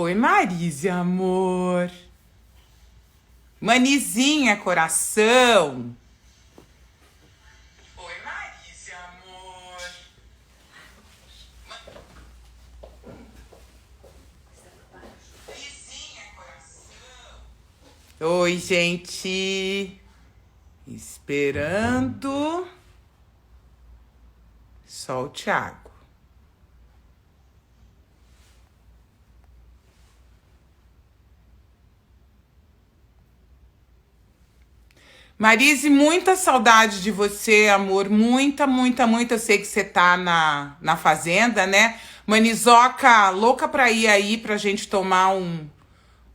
Oi, Marise, amor. Manizinha, coração. Oi, Marise, amor. Manizinha, coração. Oi, gente. Esperando. Só o Thiago. Marise, muita saudade de você, amor. Muita, muita, muita. Eu sei que você tá na fazenda, né? Manizoca, louca pra ir aí pra gente tomar um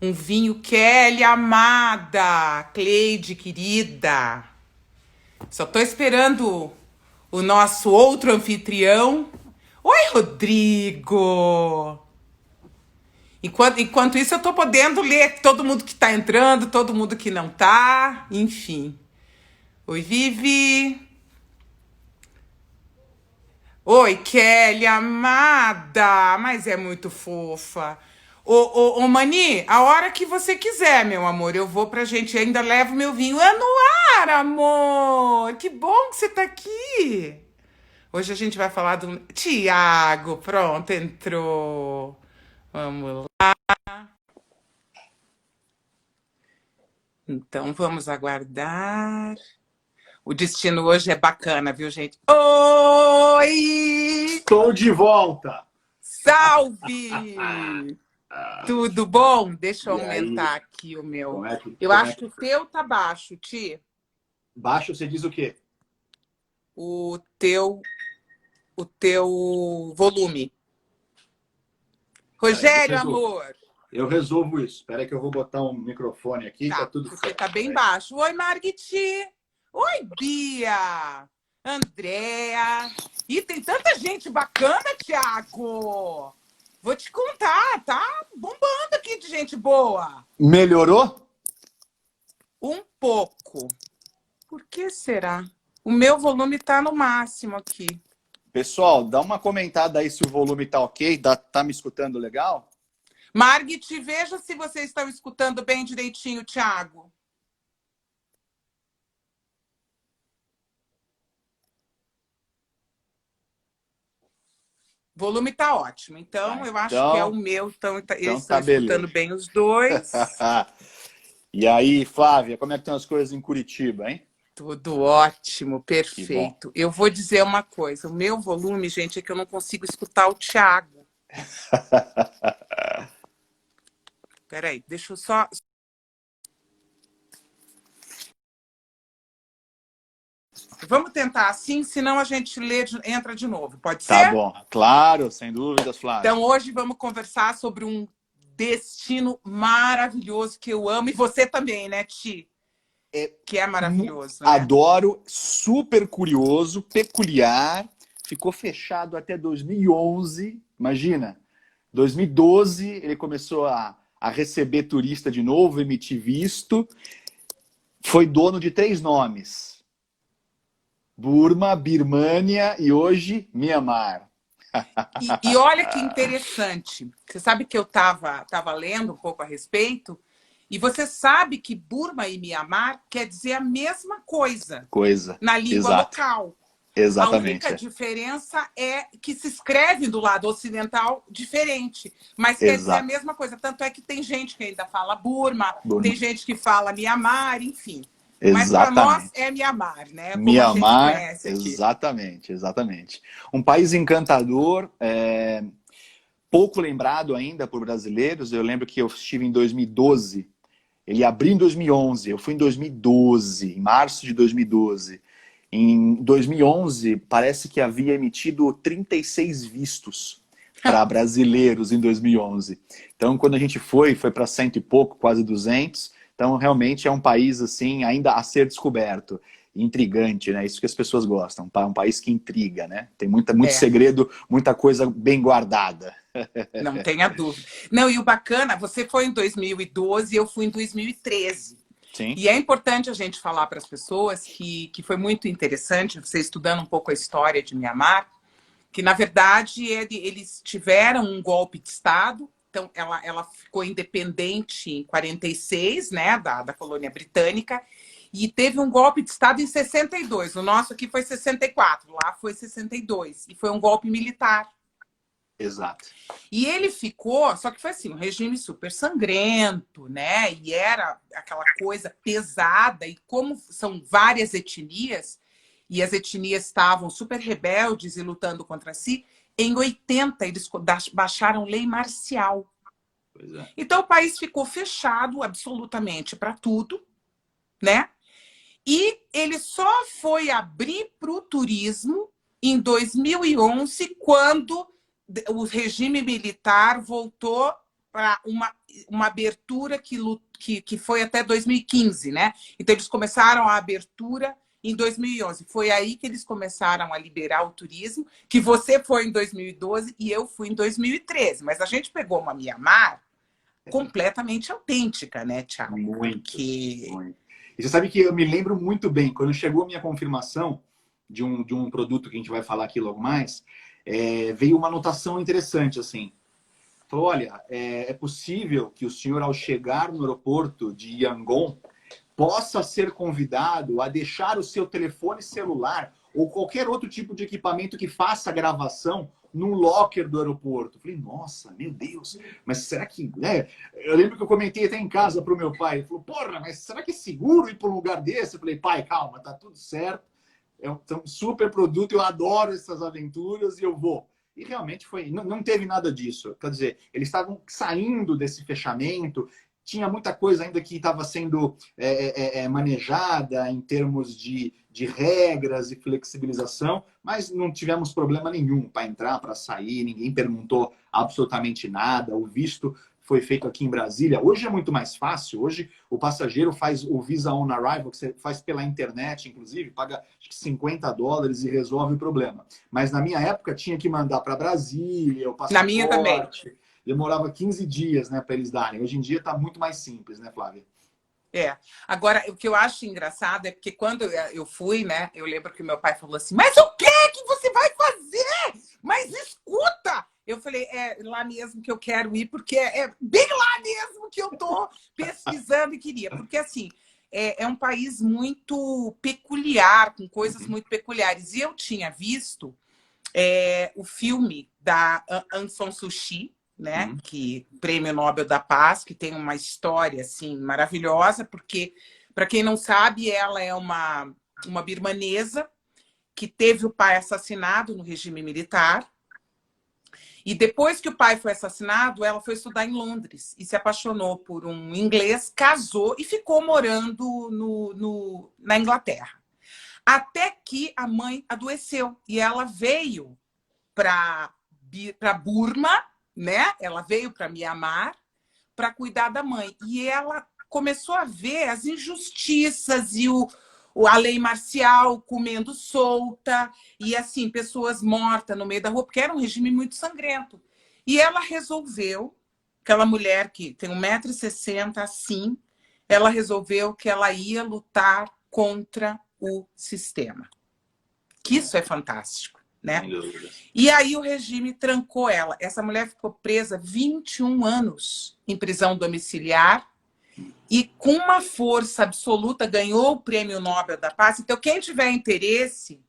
vinho. Kelly, amada. Cleide, querida. Só tô esperando o nosso outro anfitrião. Oi, Rodrigo. Enquanto isso, eu tô podendo ler todo mundo que tá entrando, todo mundo que não tá, enfim. Oi, Vivi. Oi, Kelly, amada. Mas é muito fofa. Ô, Mani, a hora que você quiser, meu amor, eu vou pra gente. Ainda levo meu vinho. É no ar, amor. Que bom que você tá aqui. Hoje a gente vai falar do Tiago. Pronto, entrou. Vamos lá. Então, vamos aguardar. O destino hoje é bacana, viu, gente? Oi! Estou de volta! Salve! Tudo bom? Deixa eu E aí, aumentar aqui o meu. como é que, Eu como é acho que que... o teu tá baixo, Ti. Baixo você diz o quê? O teu, o teu volume. Peraí, Rogério, amor. eu resolvo isso. Espera aí que eu vou botar um microfone aqui, tá Tá, tudo porque certo. tá bem Peraí. baixo. Oi, Margiti. Oi, Bia. Andréa. Ih, tem tanta gente bacana, Thiago. Vou te contar, tá bombando aqui de gente boa. Melhorou? Um pouco. Por que será? O meu volume tá no máximo aqui. Pessoal, dá uma comentada aí se o volume tá ok, tá me escutando legal? Margit, veja se vocês estão escutando bem direitinho, Thiago. O volume tá ótimo. Então, Tá, eu acho que é o meu. Então eles então estão tá escutando beleza. bem os dois. E aí, Flávia, como é que estão as coisas em Curitiba, hein? Tudo ótimo, Que bom. perfeito. Eu vou dizer uma coisa: o meu volume, gente, é que eu não consigo escutar o Thiago. Peraí, deixa eu só. Vamos tentar assim, senão a gente entra de novo. Pode Tá ser? bom, claro, sem dúvidas, Flávia. Então, hoje vamos conversar sobre um destino maravilhoso que eu amo. E você também, né, Ti? Que é maravilhoso, né? Adoro, super curioso, peculiar. Ficou fechado até 2011. Imagina, 2012 ele começou a receber turista de novo, emitir visto. Foi dono de 3 nomes: Burma, Birmânia e hoje Mianmar. E olha que interessante. Você sabe que eu tava lendo um pouco a respeito, e você sabe que Burma e Mianmar quer dizer a mesma coisa Coisa, na língua exato, local. A única exatamente, diferença é que se escreve do lado ocidental diferente, mas quer dizer a exato. mesma coisa. Tanto é que tem gente que ainda fala Burma, tem Burma, gente que fala Mianmar, enfim. Mas para nós exatamente. é Mianmar, né? Como a gente Mianmar, conhece aqui. exatamente, exatamente. Um país encantador, pouco lembrado ainda por brasileiros. Eu lembro que eu estive em 2012, ele abriu em 2011, eu fui em 2012, em março de 2012. Em 2011, parece que havia emitido 36 vistos para brasileiros em 2011. Então, quando a gente foi para cento e pouco, quase 200. Então, realmente é um país assim ainda a ser descoberto. Intrigante, né? Isso que as pessoas gostam. Um país que intriga, né? Tem muito É. segredo, muita coisa bem guardada. Não tenha dúvida. Não, e o bacana, você foi em 2012 e eu fui em 2013. Sim. E é importante a gente falar para as pessoas que foi muito interessante, você estudando um pouco a história de Mianmar, que, na verdade, eles tiveram um golpe de Estado então, ela ficou independente em 46, né, da colônia britânica, e teve um golpe de Estado em 62. O nosso aqui foi 64, lá foi 62. E foi um golpe militar. Exato. E ele ficou, só que foi assim, um regime super sangrento, né? E era aquela coisa pesada, e como são várias etnias, e as etnias estavam super rebeldes e lutando contra si, em 80 eles baixaram lei marcial. Pois é. Então o país ficou fechado absolutamente para tudo, né? E ele só foi abrir para o turismo em 2011, quando o regime militar voltou para uma abertura que foi até 2015, né? Então, eles começaram a abertura em 2011. Foi aí que eles começaram a liberar o turismo, que você foi em 2012 e eu fui em 2013. Mas a gente pegou uma Mianmar completamente autêntica, né, Thiago? Muito, Porque... muito. E você sabe que eu me lembro muito bem, quando chegou a minha confirmação de um produto que a gente vai falar aqui logo mais, veio uma anotação interessante, assim. Falou, olha, é possível que o senhor, ao chegar no aeroporto de Yangon, possa ser convidado a deixar o seu telefone celular ou qualquer outro tipo de equipamento que faça gravação no locker do aeroporto. Eu falei, nossa, meu Deus, mas será que... né? Eu lembro que eu comentei até em casa para o meu pai. Ele falou, porra, mas será que é seguro ir para um lugar desse? Eu falei, pai, calma, tá tudo certo. É um super produto, eu adoro essas aventuras e eu vou. E realmente foi, não teve nada disso. Quer dizer, eles estavam saindo desse fechamento, tinha muita coisa ainda que estava sendo manejada em termos de regras e flexibilização, mas não tivemos problema nenhum para entrar, para sair, ninguém perguntou absolutamente nada, o visto foi feito aqui em Brasília. Hoje é muito mais fácil, hoje o passageiro faz o Visa On Arrival, que você faz pela internet, inclusive, paga acho que $50 e resolve o problema. Mas na minha época tinha que mandar para Brasília, o passaporte... Na minha também. Demorava 15 dias, né, para eles darem. Hoje em dia está muito mais simples, né, Flávia? Agora, o que eu acho engraçado é porque quando eu fui, né, eu lembro que meu pai falou assim, mas o que você vai fazer? Mas escuta! Eu falei, é lá mesmo que eu quero ir, porque é bem lá mesmo que eu tô pesquisando e queria. Porque, assim, é um país muito peculiar, com coisas muito peculiares. E eu tinha visto o filme da Aung San Suu Kyi, né? Que Prêmio Nobel da Paz, que tem uma história assim maravilhosa, porque para quem não sabe, ela é uma birmanesa que teve o pai assassinado no regime militar. E depois que o pai foi assassinado, ela foi estudar em Londres e se apaixonou por um inglês, casou e ficou morando na Inglaterra. Até que a mãe adoeceu e ela veio para Burma, né? Ela veio para Mianmar para cuidar da mãe. E ela começou a ver as injustiças e a lei marcial comendo solta, e assim, pessoas mortas no meio da rua, porque era um regime muito sangrento. E ela resolveu, aquela mulher que tem 1,60 m, assim, ela resolveu que ela ia lutar contra o sistema. Que isso é fantástico, né? E aí o regime trancou ela. Essa mulher ficou presa 21 anos em prisão domiciliar e com uma força absoluta ganhou o Prêmio Nobel da Paz. Então, quem tiver interesse,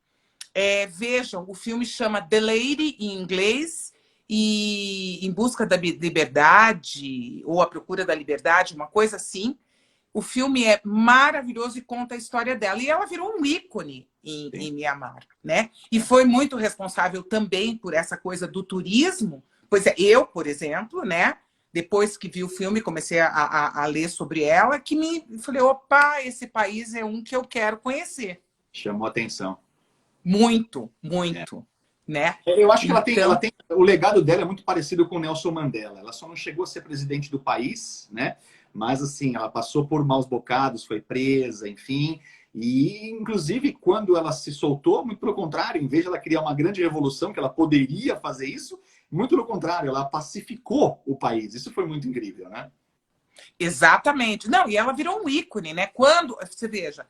vejam, o filme chama The Lady, em inglês, e Em Busca da Liberdade, ou A Procura da Liberdade, uma coisa assim. O filme é maravilhoso e conta a história dela. E ela virou um ícone em Mianmar, né? E foi muito responsável também por essa coisa do turismo. Pois eu, por exemplo, né? Depois que vi o filme, comecei a ler sobre ela, que falei, opa, esse país é um que eu quero conhecer. Chamou atenção. Muito, muito. Né? Eu acho que ela tem... O legado dela é muito parecido com o Nelson Mandela. Ela só não chegou a ser presidente do país, né? Mas, assim, ela passou por maus bocados, foi presa, enfim. E, inclusive, quando ela se soltou, muito pelo contrário, em vez de ela criar uma grande revolução, que ela poderia fazer isso, muito pelo contrário, ela pacificou o país. Isso foi muito incrível, né? Exatamente. Não, e ela virou um ícone, né? Quando, você veja,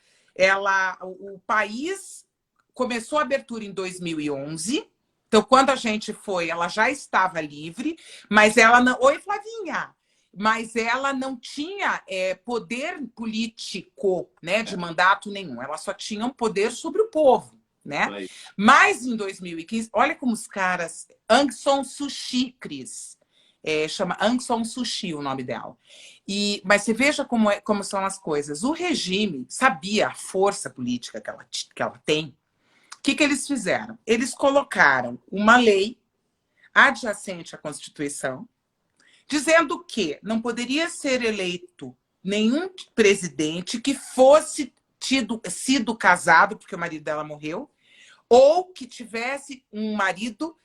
o país começou a abertura em 2011, Então, quando a gente foi, ela já estava livre, mas ela não... Oi, Flavinha! Mas ela não tinha poder político, né, de mandato nenhum. Ela só tinha um poder sobre o povo, né? Aí. Mas em 2015, olha como os caras... Aung San Suu Kyi, Cris. Chama Aung San Suu Kyi o nome dela. Mas você veja como são as coisas. O regime sabia a força política que ela tem. O que eles fizeram? Eles colocaram uma lei adjacente à Constituição, dizendo que não poderia ser eleito nenhum presidente que fosse sido casado, porque o marido dela morreu, ou que tivesse um marido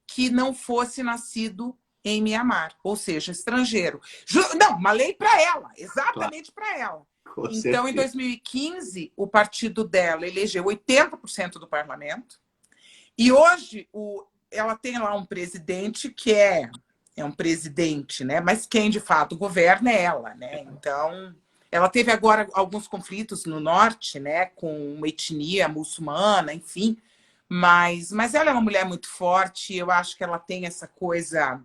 que não fosse nascido em Mianmar, ou seja, estrangeiro. Não, uma lei para ela, exatamente para ela. Com então, certeza. Em 2015, o partido dela elegeu 80% do parlamento, e hoje ela tem lá um presidente que é um presidente, né? Mas quem de fato governa é ela, né? Então, ela teve agora alguns conflitos no norte, né? Com uma etnia muçulmana, enfim. Mas ela é uma mulher muito forte. Eu acho que ela tem essa coisa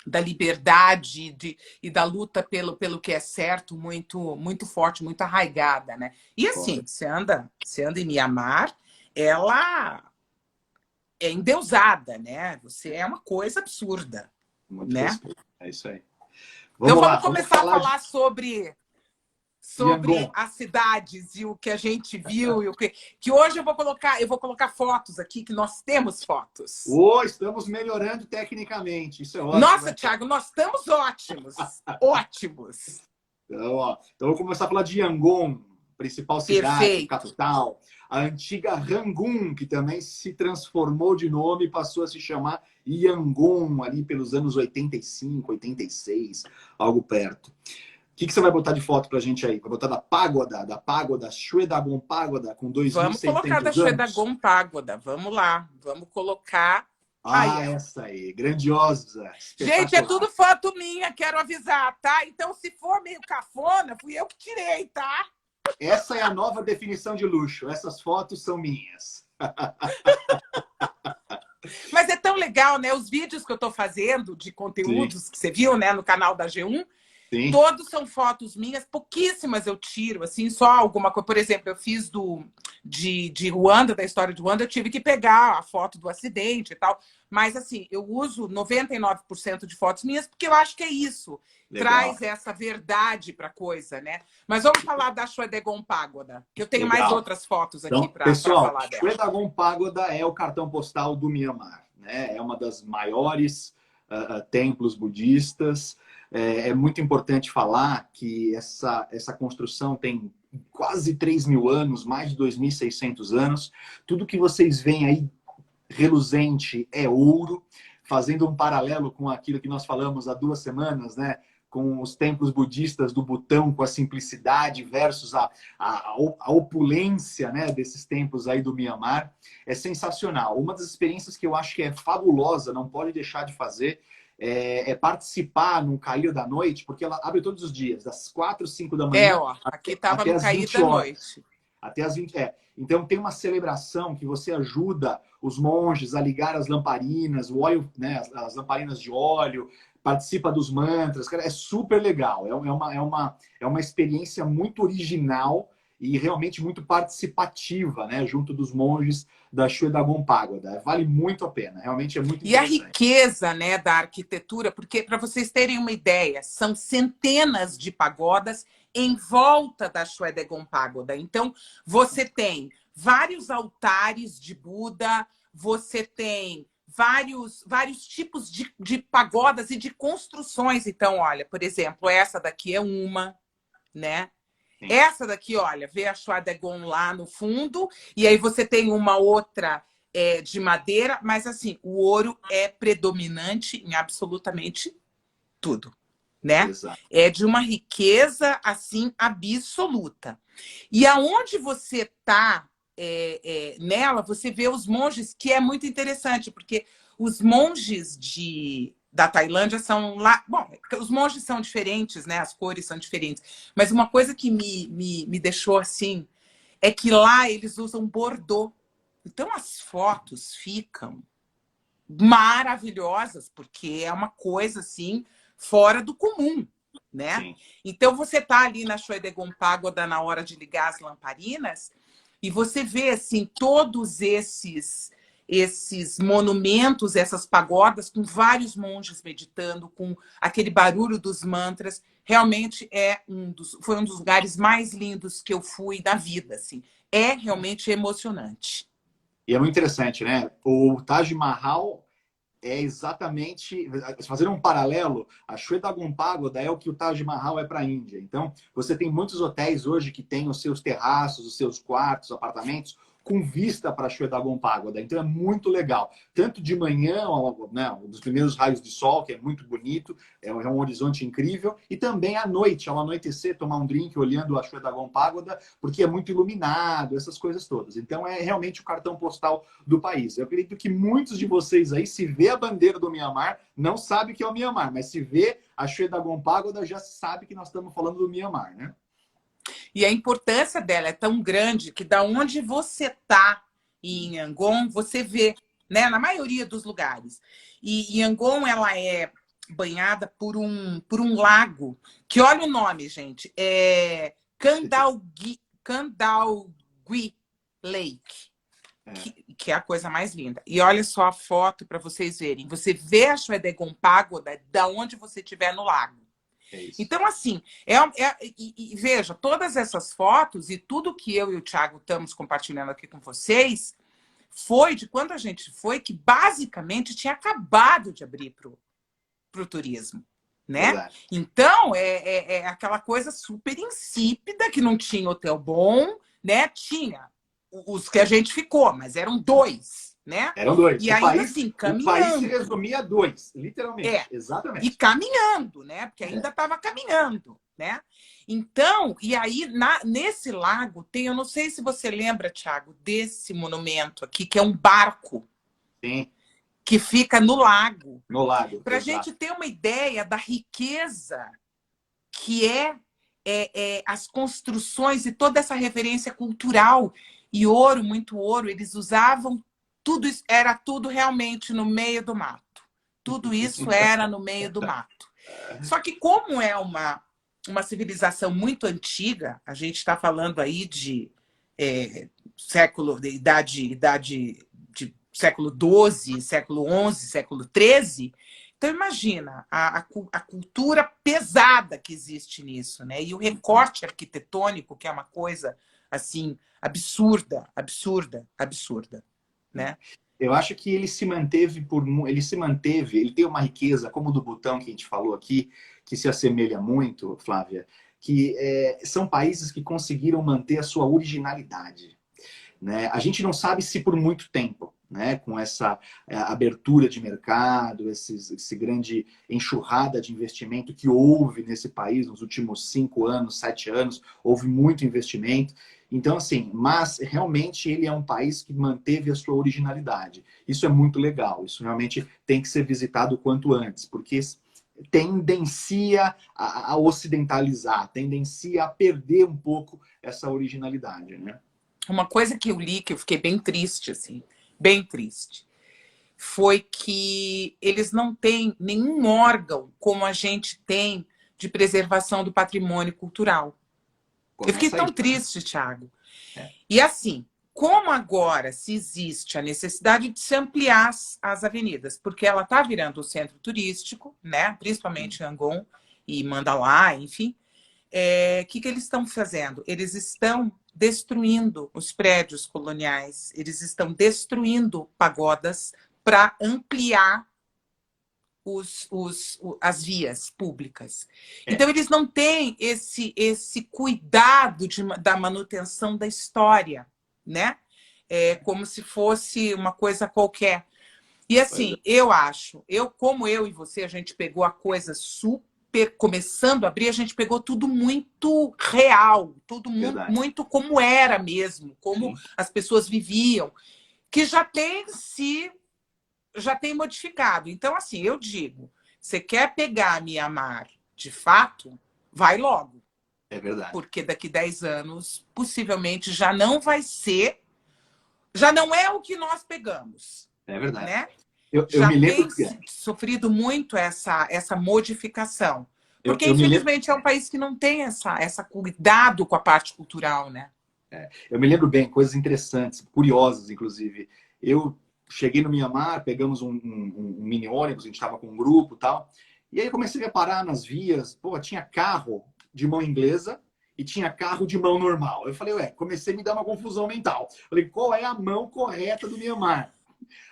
da liberdade e da luta pelo que é certo muito muito forte, muito arraigada, né? E assim, você anda em Mianmar, ela é endeusada, né? Você é uma coisa absurda. Muito Né? respeito. É isso aí. Então Vamos lá. começar a falar sobre Yangon. as cidades e o que a gente viu e o que hoje eu vou colocar fotos aqui, que nós temos fotos. Estamos melhorando tecnicamente. Isso é ótimo. Nossa, né? Thiago, nós estamos ótimos. Ótimos. Então vamos começar a falar de Yangon, principal cidade, Perfeito. capital. A antiga Rangoon, que também se transformou de nome e passou a se chamar Yangon, ali pelos anos 85, 86, algo perto. O que você vai botar de foto pra gente aí? Vai botar da Pagoda, Shwe Dagon Pagoda, com 2.600 anos? Vamos colocar da Shwe Dagon Pagoda. Vamos lá. Vamos colocar... essa aí, grandiosa. Gente, é tudo foto minha, quero avisar, tá? Então, se for meio cafona, fui eu que tirei, tá? Essa é a nova definição de luxo. Essas fotos são minhas. Mas é tão legal, né? Os vídeos que eu tô fazendo de conteúdos, que você viu, né, no canal da G1, Sim. Todos são fotos minhas, pouquíssimas eu tiro, assim, só alguma coisa. Por exemplo, eu fiz de Ruanda, da história de Ruanda, eu tive que pegar a foto do acidente e tal. Mas, assim, eu uso 99% de fotos minhas, porque eu acho que é isso. Legal. Traz essa verdade pra coisa, né? Mas vamos falar da Shwe Dagon Pagoda, que eu tenho mais outras fotos aqui para falar dela. Shwe Dagon Pagoda é o cartão postal do Mianmar, né? É uma das maiores templos budistas. É muito importante falar que essa construção tem quase 3.000 anos, mais de 2.600 anos. Tudo que vocês veem aí reluzente é ouro, fazendo um paralelo com aquilo que nós falamos há 2 semanas, né? Com os templos budistas do Butão, com a simplicidade versus a opulência, né, desses templos aí do Mianmar. É sensacional. Uma das experiências que eu acho que é fabulosa, não pode deixar de fazer, é participar no cair da noite, porque ela abre todos os dias, das 4, 5 da manhã. Aqui estava no cair da noite. Até as 20. Então tem uma celebração que você ajuda os monges a ligar as lamparinas, o óleo, né, as lamparinas de óleo, participa dos mantras, cara, é super legal. É uma experiência muito original e realmente muito participativa, né, junto dos monges da Shwe Dagon Pagoda. Vale muito a pena, realmente é muito interessante. E a riqueza, né, da arquitetura, porque, para vocês terem uma ideia, são centenas de pagodas em volta da Shwe Dagon Pagoda. Então, você tem vários altares de Buda, você tem vários tipos de pagodas e de construções. Então, olha, por exemplo, essa daqui é uma, né? Sim. Essa daqui, olha, vê a Shwe Dagon lá no fundo, e aí você tem uma outra de madeira, mas assim, o ouro é predominante em absolutamente tudo, né? Exato. É de uma riqueza, assim, absoluta. E aonde você está nela, você vê os monges, que é muito interessante, porque os monges da Tailândia são lá... Bom, os monges são diferentes, né? As cores são diferentes. Mas uma coisa que me deixou assim é que lá eles usam bordô. Então as fotos ficam maravilhosas, porque é uma coisa assim fora do comum, né? Sim. Então você tá ali na Shwedagon Pagoda na hora de ligar as lamparinas e você vê assim todos esses monumentos, essas pagodas com vários monges meditando, com aquele barulho dos mantras. Realmente foi um dos lugares mais lindos que eu fui na vida, assim. É realmente emocionante. E é muito interessante, né? O Taj Mahal é exatamente, fazendo um paralelo, a Shwedagon Pagoda é o que o Taj Mahal é para a Índia. Então, você tem muitos hotéis hoje que têm os seus terraços, os seus quartos, apartamentos, com vista para a Shwedagon Pagoda. Então, é muito legal. Tanto de manhã, né, um dos primeiros raios de sol, que é muito bonito, é um horizonte incrível, e também à noite, ao anoitecer, tomar um drink olhando a Shwedagon Pagoda, porque é muito iluminado, essas coisas todas. Então, é realmente o cartão postal do país. Eu acredito que muitos de vocês aí, se vê a bandeira do Mianmar, não sabe que é o Mianmar, mas se vê a Shwedagon Pagoda, já sabe que nós estamos falando do Mianmar, né? E a importância dela é tão grande que da onde você está em Yangon, você vê, né, na maioria dos lugares. E Yangon, ela é banhada por um lago, que olha o nome, gente, é Kandalgui Lake. Que é a coisa mais linda. E olha só a foto para vocês verem. Você vê a Shwedagon Pagoda da onde você estiver no lago. Então, assim, e veja, todas essas fotos e tudo que eu e o Thiago estamos compartilhando aqui com vocês foi de quando a gente foi, que basicamente tinha acabado de abrir para o turismo, né? Verdade. Então, é aquela coisa super insípida, que não tinha hotel bom, né? Tinha os que a gente ficou, mas eram 2. Né? Eram 2. E ainda assim, caminhando. O país se resumia a 2, literalmente. Exatamente. E caminhando, né? Porque ainda estava caminhando, né? Então, e aí, nesse lago, tem, eu não sei se você lembra, Thiago, desse monumento aqui, que é um barco. Sim. Que fica no lago. No lago. Para a gente ter uma ideia da riqueza que as construções e toda essa referência cultural. E ouro, muito ouro, eles usavam tudo isso, era tudo realmente no meio do mato. Tudo isso era no meio do mato. Só que como é uma civilização muito antiga, a gente está falando aí de idade de século XII, século XI, século XIII. Então imagina a cultura pesada que existe nisso, né? E o recorte arquitetônico, que é uma coisa assim absurda, né? Eu acho que ele se manteve ele tem uma riqueza, como o do Butão que a gente falou aqui, que se assemelha muito, Flávia, que são países que conseguiram manter a sua originalidade, né? A gente não sabe se por muito tempo, né, com essa abertura de mercado, esse grande enxurrada de investimento que houve nesse país nos últimos 5 anos, 7 anos, houve muito investimento. Então, assim, mas realmente ele é um país que manteve a sua originalidade. Isso é muito legal, isso realmente tem que ser visitado o quanto antes, porque tendencia a ocidentalizar, tendencia a perder um pouco essa originalidade, né? Uma coisa que eu li, que eu fiquei bem triste, assim, bem triste, foi que eles não têm nenhum órgão como a gente tem de preservação do patrimônio cultural. Eu fiquei tão triste, Thiago. E assim, como agora se existe a necessidade de se ampliar as avenidas, porque ela está virando o centro turístico, né? Principalmente Yangon e Mandalay, enfim. O que eles estão fazendo? Eles estão destruindo os prédios coloniais, eles estão destruindo pagodas para ampliar as vias públicas. Então, eles não têm esse cuidado da manutenção da história, né? Como se fosse uma coisa qualquer. E assim, eu acho, como eu e você, a gente pegou a coisa super começando a abrir, a gente pegou tudo muito real, tudo muito como era mesmo, como as pessoas viviam, que já tem modificado. Então, assim, eu digo, você quer pegar Mianmar de fato, vai logo. É verdade. Porque daqui 10 anos, possivelmente, já não vai ser, já não é o que nós pegamos. É verdade. Né? eu já me lembro tem que sofrido muito essa modificação. Porque, eu me lembro, infelizmente, é um país que não tem essa cuidado com a parte cultural, né? eu me lembro bem, coisas interessantes, curiosas, inclusive. Eu cheguei no Mianmar, pegamos um mini ônibus, a gente estava com um grupo e tal, e aí eu comecei a reparar nas vias, pô, tinha carro de mão inglesa e tinha carro de mão normal. Eu falei, ué, comecei a me dar uma confusão mental. Falei, qual é a mão correta do Mianmar?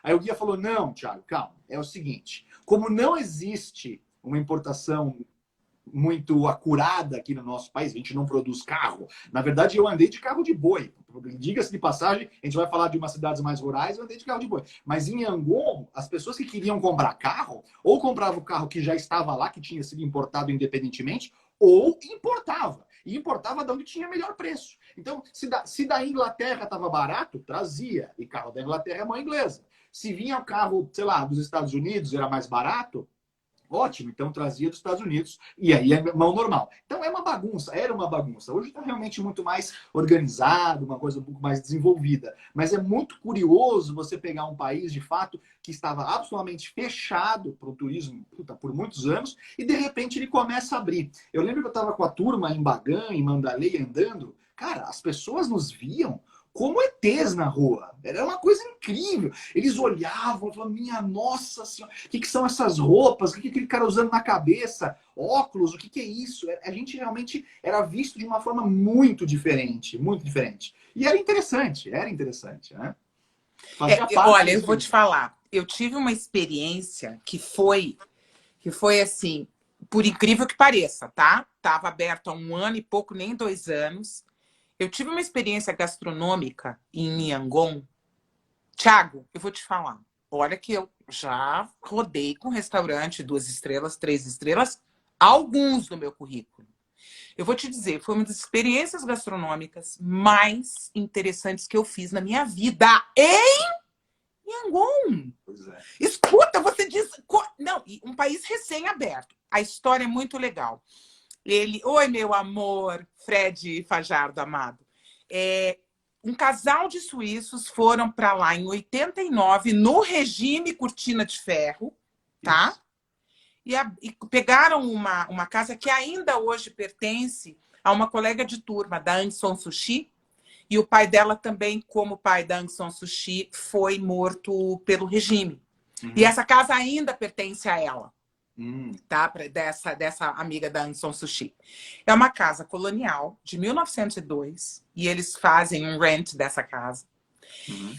Aí o guia falou, não, Thiago, calma, é o seguinte, como não existe uma importação muito acurada aqui no nosso país, a gente não produz carro. Na verdade, eu andei de carro de boi. Diga-se de passagem, a gente vai falar de umas cidades mais rurais, eu andei de carro de boi. Mas em Yangon, as pessoas que queriam comprar carro, ou compravam o carro que já estava lá, que tinha sido importado independentemente, ou importava. E importava de onde tinha melhor preço. Então, se da Inglaterra estava barato, trazia. E carro da Inglaterra é mão inglesa. Se vinha o carro, sei lá, dos Estados Unidos, era mais barato, ótimo, então trazia dos Estados Unidos e aí é mão normal. Então é uma bagunça, era uma bagunça. Hoje está realmente muito mais organizado, uma coisa um pouco mais desenvolvida. Mas é muito curioso você pegar um país, de fato, que estava absolutamente fechado para o turismo por muitos anos e de repente ele começa a abrir. Eu lembro que eu estava com a turma em Bagan, em Mandalay, andando. Cara, as pessoas nos viam como ETs na rua. Era uma coisa incrível. Eles olhavam e falavam, minha nossa senhora, o que são essas roupas? O que aquele cara usando na cabeça? Óculos, o que é isso? A gente realmente era visto de uma forma muito diferente, muito diferente. E era interessante, né? Fazia parte Olha, eu disso. vou te falar. Eu tive uma experiência que foi assim, por incrível que pareça, tá? Tava aberto há 1 ano e pouco, nem 2 anos. Eu tive uma experiência gastronômica em Yangon. Thiago, eu vou te falar. Olha que eu já rodei com restaurante 2 estrelas, 3 estrelas, alguns no meu currículo. Eu vou te dizer, foi uma das experiências gastronômicas mais interessantes que eu fiz na minha vida em Yangon. Pois é. Escuta, você diz... Não, um país recém-aberto. A história é muito legal. Oi, meu amor, Fred Fajardo amado. Um casal de suíços foram para lá em 89, no regime cortina de ferro, tá? E pegaram uma casa que ainda hoje pertence a uma colega de turma, da Aung San Suu Kyi, e o pai dela também, como pai da Aung San Suu Kyi, foi morto pelo regime. E essa casa ainda pertence a ela. Tá? Dessa amiga da Aung San Suu Kyi. É uma casa colonial de 1902 e eles fazem um rent dessa casa.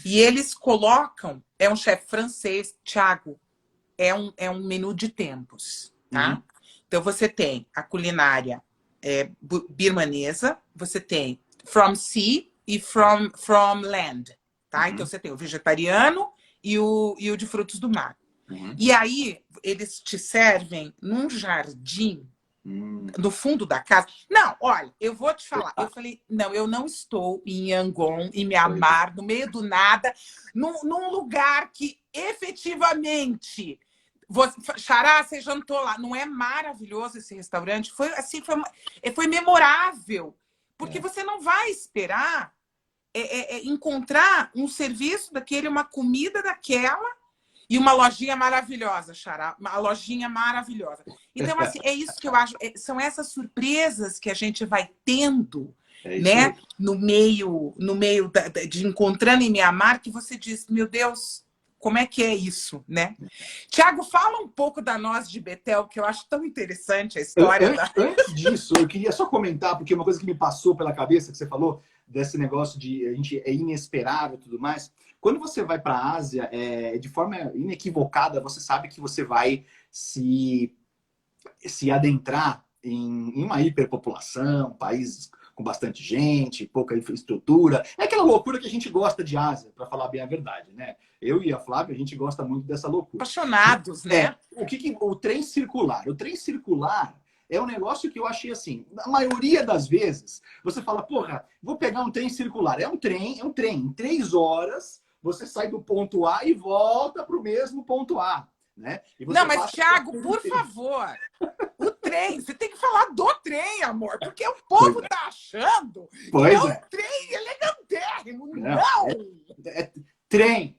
E eles colocam, é um chefe francês, Thiago, é um menu de tempos, tá? Então você tem a culinária birmanesa, você tem from sea e from land, tá? Então você tem o vegetariano e o de frutos do mar. E aí, eles te servem num jardim no fundo da casa. Não, olha, eu vou te falar. Eu falei, não, eu não estou em Yangon, em Mianmar, no meio do nada, num lugar que efetivamente... Xará, você jantou lá. Não é maravilhoso esse restaurante? Foi assim, foi memorável. Porque você não vai esperar encontrar um serviço daquele, uma comida daquela, e uma lojinha maravilhosa, Xará. Uma lojinha maravilhosa. Então, assim, é isso que eu acho. São essas surpresas que a gente vai tendo, né? Aí. No meio de encontrando em Mianmar, que você diz, meu Deus, como é que é isso, né? Tiago, fala um pouco da Noz de Betel, que eu acho tão interessante a história. Antes disso, eu queria só comentar, porque uma coisa que me passou pela cabeça, que você falou, desse negócio de a gente é inesperado e tudo mais. Quando você vai para a Ásia, de forma inequivocada, você sabe que você vai se adentrar em uma hiperpopulação, países com bastante gente, pouca infraestrutura. É aquela loucura que a gente gosta de Ásia, para falar bem a verdade, né? Eu e a Flávia, a gente gosta muito dessa loucura. Apaixonados, né? O trem circular. O trem circular é um negócio que eu achei assim, na maioria das vezes, você fala, porra, vou pegar um trem circular. É um trem. Em 3 horas, você sai do ponto A e volta para o mesmo ponto A. Né? Não, mas Thiago, por favor, o trem, você tem que falar do trem, amor, porque o povo tá achando que é um trem elegantérrimo. Não! Trem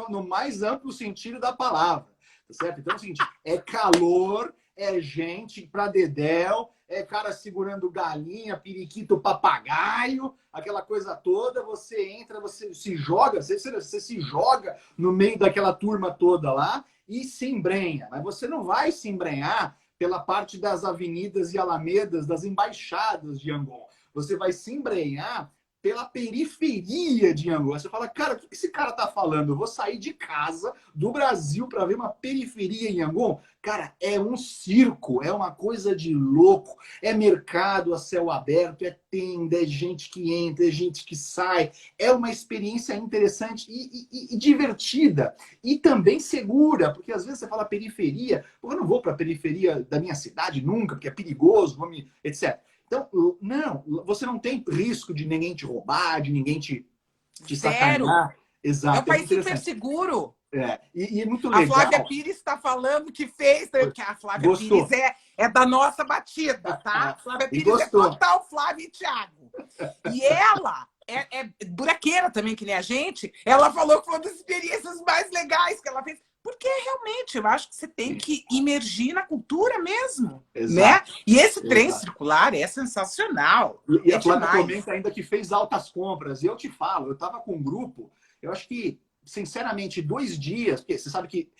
no mais amplo sentido da palavra, tá certo? Então é o seguinte, é calor, é gente pra dedéu, é cara segurando galinha, periquito, papagaio, aquela coisa toda, você entra, você se joga, você se joga no meio daquela turma toda lá e se embrenha. Mas você não vai se embrenhar pela parte das avenidas e alamedas das embaixadas de Yangon. Você vai se embrenhar pela periferia de Angola. Você fala, cara, o que esse cara tá falando? Eu vou sair de casa, do Brasil, para ver uma periferia em Angola? Cara, é um circo, é uma coisa de louco. É mercado a céu aberto, é tenda, é gente que entra, é gente que sai. É uma experiência interessante e divertida. E também segura, porque às vezes você fala periferia, pô, eu não vou para a periferia da minha cidade nunca, porque é perigoso, etc. Então, não, você não tem risco de ninguém te roubar, de ninguém te Zero. sacanear. É um Exato, é país muito super interessante. seguro. E é muito A Flávia legal. Pires está falando que fez, porque a Flávia Gostou. Pires é da nossa batida, tá? A Flávia E Pires gostou. é total Flávia e Thiago. E ela é buraqueira também, que nem a gente. Ela falou que foi uma das experiências mais legais que ela fez. Porque realmente eu acho que você tem que imergir na cultura mesmo, Exato. né? E esse trem Exato. circular é sensacional. E É a Flávia demais. comenta ainda que fez altas compras. E eu te falo, eu estava com um grupo, eu acho que, sinceramente, 2 dias, porque você sabe que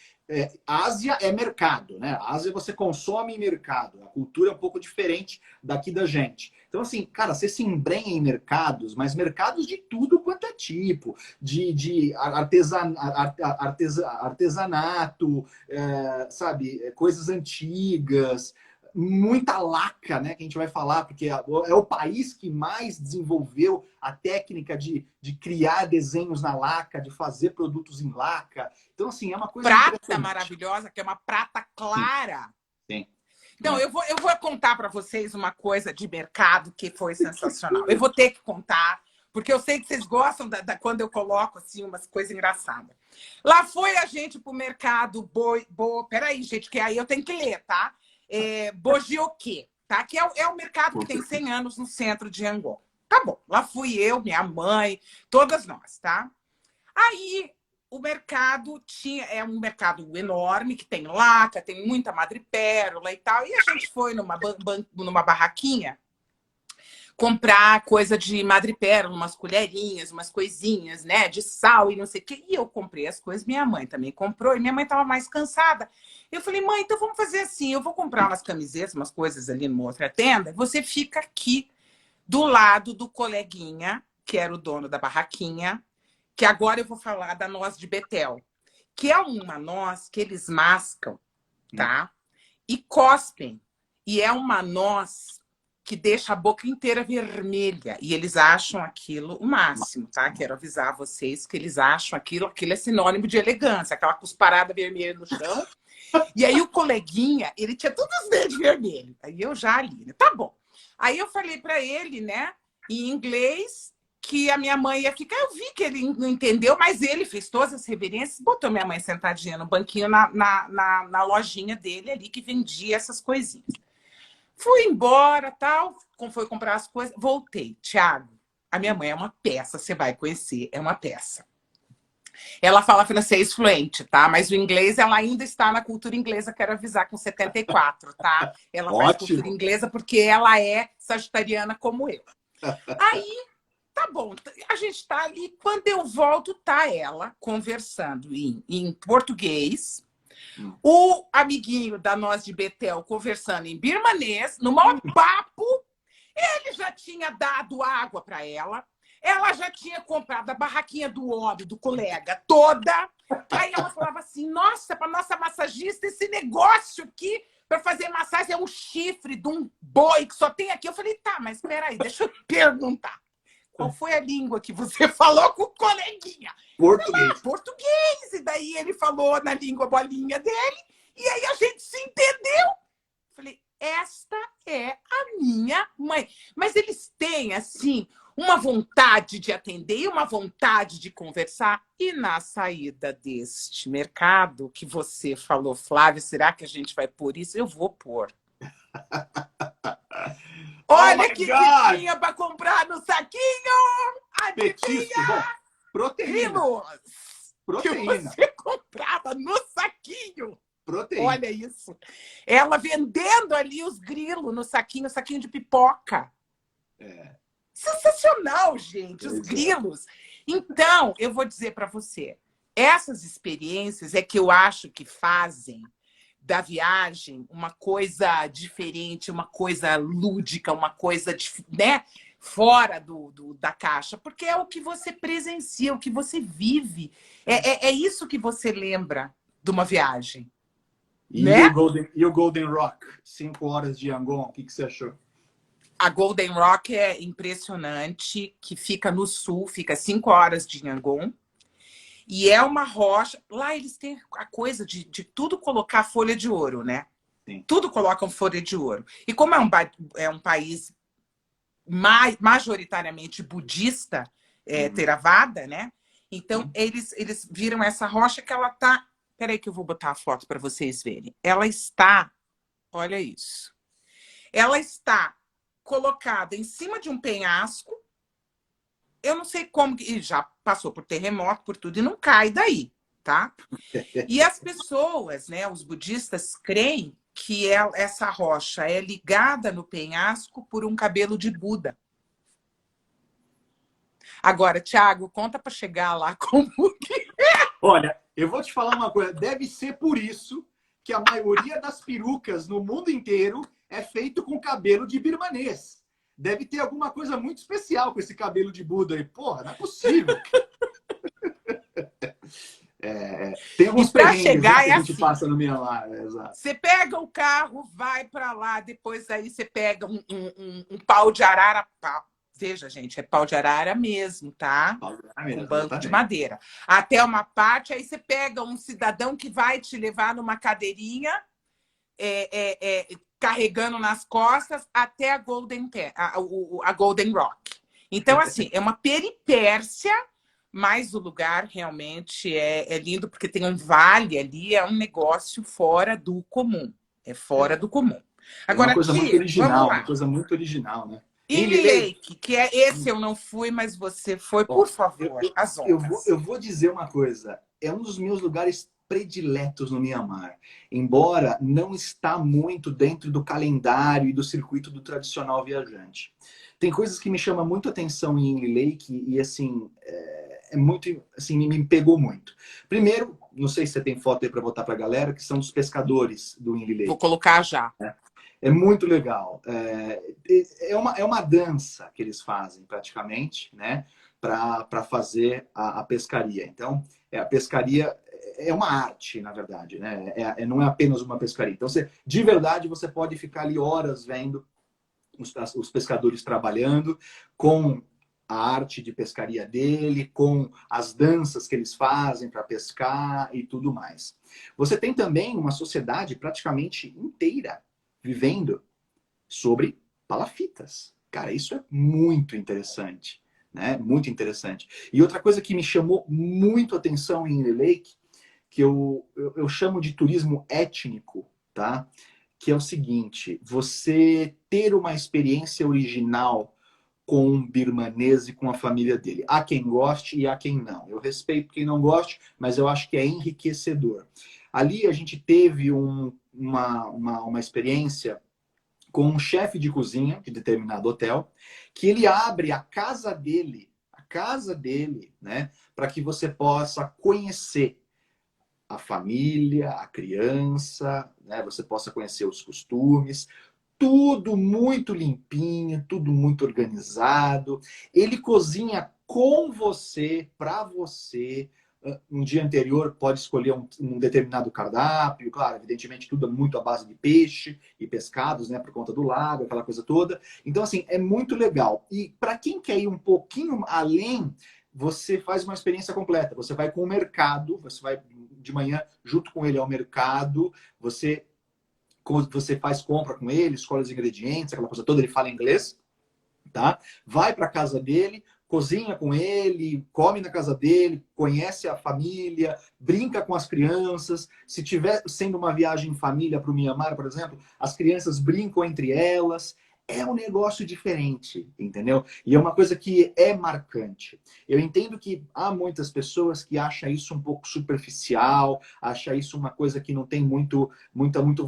Ásia é mercado, né? A Ásia você consome em mercado. A cultura é um pouco diferente daqui da gente. Então, assim, cara, você se embrenha em mercados, mas mercados de tudo quanto é tipo, de artesanato, sabe, coisas antigas, muita laca, né, que a gente vai falar, porque é o país que mais desenvolveu a técnica de criar desenhos na laca, de fazer produtos em laca. Então, assim, é uma coisa Prata maravilhosa, que é uma prata clara. Sim. Então, eu vou contar para vocês uma coisa de mercado que foi sensacional. Eu vou ter que contar, porque eu sei que vocês gostam quando eu coloco assim, umas coisas engraçadas. Lá foi a gente para o mercado peraí, gente, que aí eu tenho que ler, tá? Bojioquê, tá? Que é o mercado que tem 100 anos no centro de Angola. Tá bom, lá fui eu, minha mãe, todas nós, tá? Aí o mercado é um mercado enorme, que tem laca, tem muita madrepérola e tal. E a gente foi numa barraquinha comprar coisa de madrepérola, umas colherinhas, umas coisinhas, né? De sal e não sei o quê. E eu comprei as coisas, minha mãe também comprou, e minha mãe estava mais cansada. Eu falei, mãe, então vamos fazer assim: eu vou comprar umas camisetas, umas coisas ali numa outra tenda, você fica aqui do lado do coleguinha, que era o dono da barraquinha, que agora eu vou falar da noz de Betel, que é uma noz que eles mascam, tá? E cospem. E é uma noz que deixa a boca inteira vermelha. E eles acham aquilo o máximo, tá? Quero avisar vocês que eles acham aquilo é sinônimo de elegância, aquela cusparada vermelha no chão. E aí o coleguinha, ele tinha todos os dedos vermelhos. Aí eu já ali, né? Tá bom. Aí eu falei para ele, né, em inglês, que a minha mãe ia ficar. Eu vi que ele não entendeu, mas ele fez todas as reverências, botou minha mãe sentadinha no banquinho na lojinha dele ali, que vendia essas coisinhas. Fui embora, tal, foi comprar as coisas, voltei. Tiago, a minha mãe é uma peça, você vai conhecer, é uma peça. Ela fala francês fluente, tá? Mas o inglês, ela ainda está na cultura inglesa, quero avisar, com 74, tá? Ela faz cultura inglesa porque ela é sagitariana como eu. Aí, tá bom, a gente tá ali, quando eu volto, tá ela conversando em português, o amiguinho da noz de Betel conversando em birmanês, no maior papo. Ele já tinha dado água para ela já tinha comprado a barraquinha do homem, do colega, toda. Aí ela falava assim, nossa, para nossa massagista, esse negócio aqui para fazer massagem é um chifre de um boi que só tem aqui. Eu falei, tá, mas espera aí, deixa eu perguntar. Qual foi a língua que você falou com o coleguinha? Português. Português. E daí ele falou na língua bolinha dele. E aí a gente se entendeu. Falei, esta é a minha mãe. Mas eles têm, assim, uma vontade de atender e uma vontade de conversar. E na saída deste mercado que você falou, Flávia, será que a gente vai pôr isso? Eu vou pôr. Olha o que tinha para comprar no saquinho! Adivinha? Bom, proteína. que Proteína. você comprava no saquinho. Proteína. Olha isso. Ela vendendo ali os grilos no saquinho de pipoca. Sensacional, gente, os grilos. Então, eu vou dizer para você, essas experiências é que eu acho que fazem da viagem uma coisa diferente, uma coisa lúdica, uma coisa, né, fora da caixa, porque é o que você presencia, o que você vive. É isso que você lembra de uma viagem. E, né? o Golden Rock, 5 horas de Yangon, o que você achou? A Golden Rock é impressionante, que fica no sul, fica 5 horas de Yangon. E é uma rocha. Lá eles têm a coisa de tudo colocar folha de ouro, né? Sim. Tudo colocam folha de ouro. E como é um país majoritariamente budista, Theravada, né? Então, eles viram essa rocha que ela tá... Peraí que eu vou botar a foto para vocês verem. Ela está... Olha isso. Ela está colocada em cima de um penhasco. Eu não sei como... E já passou por terremoto, por tudo, e não cai daí, tá? E as pessoas, né, os budistas, creem que essa rocha é ligada no penhasco por um cabelo de Buda. Agora, Thiago, conta para chegar lá como que... Olha, eu vou te falar uma coisa. Deve ser por isso que a maioria das perucas no mundo inteiro é feito com cabelo de birmanês. Deve ter alguma coisa muito especial com esse cabelo de Buda aí. Porra, não é possível. Tem alguns perrengues chegar, que a gente passa no Mianmar. Exato. Você pega o carro, vai para lá, depois aí você pega um pau de arara. Veja, gente, é pau de arara mesmo, tá? Um banco de madeira. Até uma parte, aí você pega um cidadão que vai te levar numa cadeirinha, carregando nas costas, até a Golden Rock. Então, assim, é uma peripécia, mas o lugar realmente é lindo, porque tem um vale ali, é um negócio fora do comum. É fora do comum. Agora, é uma coisa aqui, muito original, vamos lá. uma coisa muito original, né? Inle Lake, que é esse eu não fui, mas você foi, por favor, as honras. Eu vou dizer uma coisa, é um dos meus lugares prediletos no Mianmar, embora não está muito dentro do calendário e do circuito do tradicional viajante. Tem coisas que me chamam muito a atenção em Inle Lake e assim, muito, assim, me pegou muito. Primeiro, não sei se você tem foto aí para botar para a galera, que são dos pescadores do Inle Lake. Vou colocar já. É muito legal. É uma dança que eles fazem, praticamente, né? Para fazer a pescaria. Então, a pescaria é uma arte, na verdade, né? Não é apenas uma pescaria. Então, de verdade, você pode ficar ali horas vendo os pescadores trabalhando com a arte de pescaria dele, com as danças que eles fazem para pescar e tudo mais. Você tem também uma sociedade praticamente inteira vivendo sobre palafitas. Cara, isso é muito interessante, né? Muito interessante. E outra coisa que me chamou muito a atenção em Inle Lake, que eu chamo de turismo étnico, tá? Que é o seguinte, você ter uma experiência original com um birmanês e com a família dele. Há quem goste e há quem não. Eu respeito quem não goste, mas eu acho que é enriquecedor. Ali a gente teve uma experiência com um chefe de cozinha de determinado hotel, que ele abre a casa dele, né, para que você possa conhecer a família, a criança, né, você possa conhecer os costumes, tudo muito limpinho, tudo muito organizado. Ele cozinha com você, para você. Um dia anterior pode escolher um determinado cardápio, claro, evidentemente tudo muito à base de peixe e pescados, né, por conta do lago, aquela coisa toda. Então, assim, é muito legal. E para quem quer ir um pouquinho além, você faz uma experiência completa. Você vai com o mercado, você vai de manhã junto com ele ao mercado, você faz compra com ele, escolhe os ingredientes, aquela coisa toda, ele fala inglês, tá? Vai para casa dele, cozinha com ele, come na casa dele, conhece a família, brinca com as crianças. Se tiver sendo uma viagem em família para o Mianmar, por exemplo, as crianças brincam entre elas. é um negócio diferente, entendeu? E é uma coisa que é marcante. Eu entendo que há muitas pessoas que acham isso um pouco superficial, acham isso uma coisa que não tem muito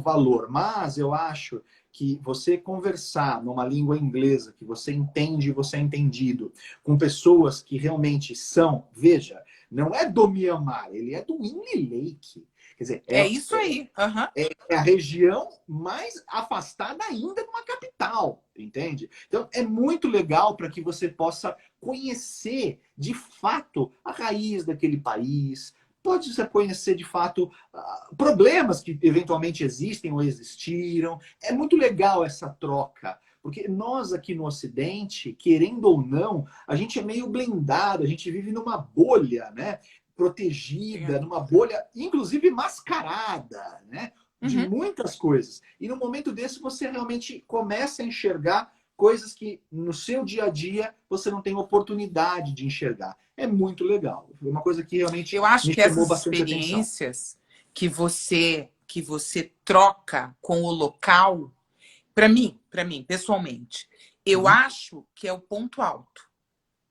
valor. Mas eu acho que você conversar numa língua inglesa, que você entende e você é entendido, com pessoas que realmente são, veja, não é do Myanmar, ele é do Winnie Lake. Quer dizer, É isso aí. Uhum. é a região mais afastada ainda de uma capital, entende? Então, é muito legal para que você possa conhecer, de fato, a raiz daquele país. Pode você conhecer, de fato, problemas que eventualmente existem ou existiram. É muito legal essa troca. Porque nós aqui no Ocidente, querendo ou não, a gente é meio blindado, a gente vive numa bolha, né? Protegida, numa bolha, inclusive mascarada, né? De muitas coisas. E no momento desse, você realmente começa a enxergar coisas que no seu dia a dia você não tem oportunidade de enxergar. É muito legal. Foi uma coisa que realmente Eu acho me que chamou essas bastante atenção. experiências que você troca com o local, para mim, pessoalmente, eu acho que é o ponto alto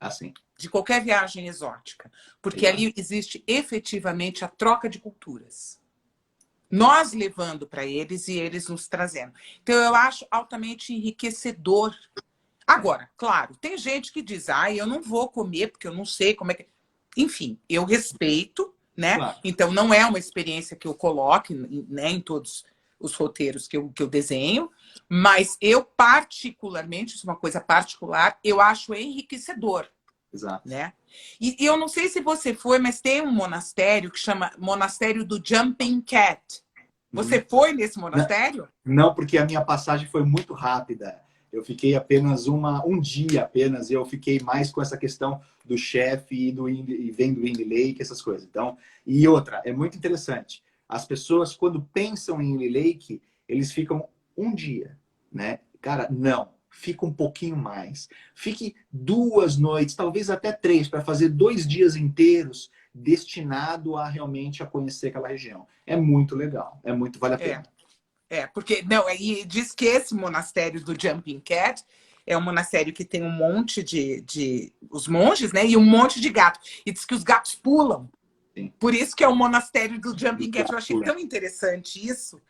Assim, de qualquer viagem exótica, porque exato. ali existe efetivamente a troca de culturas. Nós levando para eles e eles nos trazendo. Então, eu acho altamente enriquecedor. Agora, claro, tem gente que diz, eu não vou comer porque eu não sei como é que... Enfim, eu respeito, né? Claro. Então, não é uma experiência que eu coloque, né, em todos os roteiros que eu desenho, mas eu particularmente, isso é uma coisa particular, eu acho enriquecedor. Exato. Né? E eu não sei se você foi, mas tem um monastério que chama Monastério do Jumping Cat. Você foi nesse monastério? Não, porque a minha passagem foi muito rápida. Eu fiquei apenas um dia apenas, e eu fiquei mais com essa questão do chefe e vem do Winnie Lake, essas coisas. Então, e outra, é muito interessante. As pessoas, quando pensam em Winnie Lake, eles ficam um dia, né? Cara, não. Fica um pouquinho mais. Fique 2 noites, talvez até 3, para fazer 2 dias inteiros destinado a realmente a conhecer aquela região. É muito legal, vale a pena. Porque não, e diz que esse monastério do Jumping Cat é um monastério que tem um monte de os monges, né? E um monte de gato. E diz que os gatos pulam. Sim. Por isso que é o monastério do Jumping Cat. Eu achei tão interessante isso.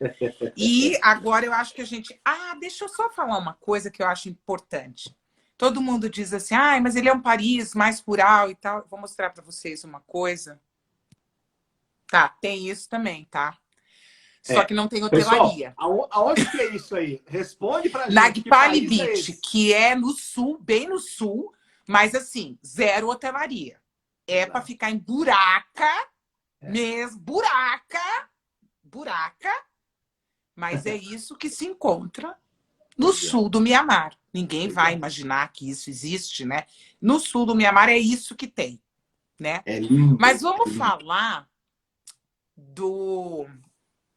E agora eu acho que a gente... deixa eu só falar uma coisa que eu acho importante. Todo mundo diz assim, mas ele é um Paris mais rural e tal. Vou mostrar para vocês uma coisa. Tá, tem isso também, tá? Só que não tem hotelaria. Pessoal, aonde que é isso aí? Responde pra gente. Nagpali Beach, que é no sul, bem no sul, mas assim, zero hotelaria. É para ficar em buraca, mesmo, buraca, mas é isso que se encontra no sul do Mianmar. Ninguém vai imaginar que isso existe, né? No sul do Mianmar é isso que tem, né? É lindo. Mas vamos falar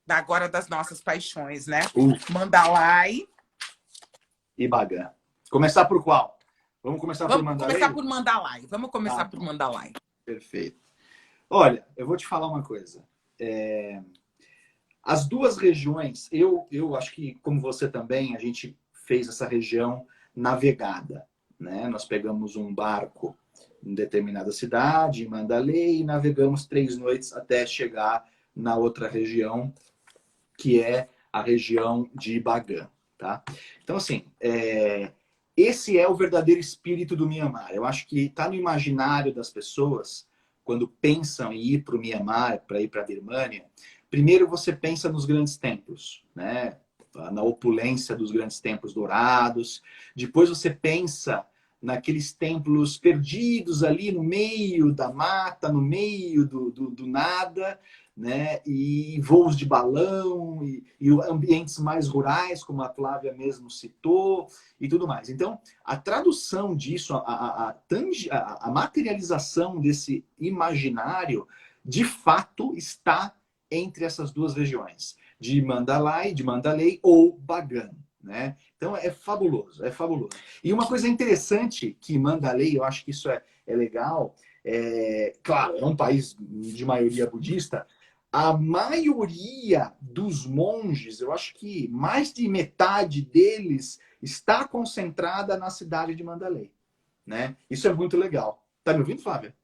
agora das nossas paixões, né? Mandalay e Bagan. Começar por qual? Vamos começar por Mandalay? Vamos começar por Mandalay. Perfeito. Olha, eu vou te falar uma coisa. As duas regiões, eu acho que, como você também, a gente fez essa região navegada, né? Nós pegamos um barco em determinada cidade, em Mandalay, e navegamos 3 noites até chegar na outra região, que é a região de Bagan, tá? Então, assim, esse é o verdadeiro espírito do Mianmar. Eu acho que está no imaginário das pessoas, quando pensam em ir para o Mianmar, para ir para a Birmânia, primeiro você pensa nos grandes templos, né? Na opulência dos grandes templos dourados. Depois você pensa naqueles templos perdidos ali no meio da mata, no meio do nada, né? E voos de balão, e ambientes mais rurais, como a Flávia mesmo citou, e tudo mais. Então, a tradução disso, a materialização desse imaginário, de fato, está entre essas duas regiões, de Mandalay ou Bagan, né? Então, é fabuloso, é fabuloso. E uma coisa interessante que Mandalay, eu acho que isso é legal, claro, é um país de maioria budista, a maioria dos monges, eu acho que mais de metade deles está concentrada na cidade de Mandalay, né? Isso é muito legal. Tá me ouvindo, Flávia?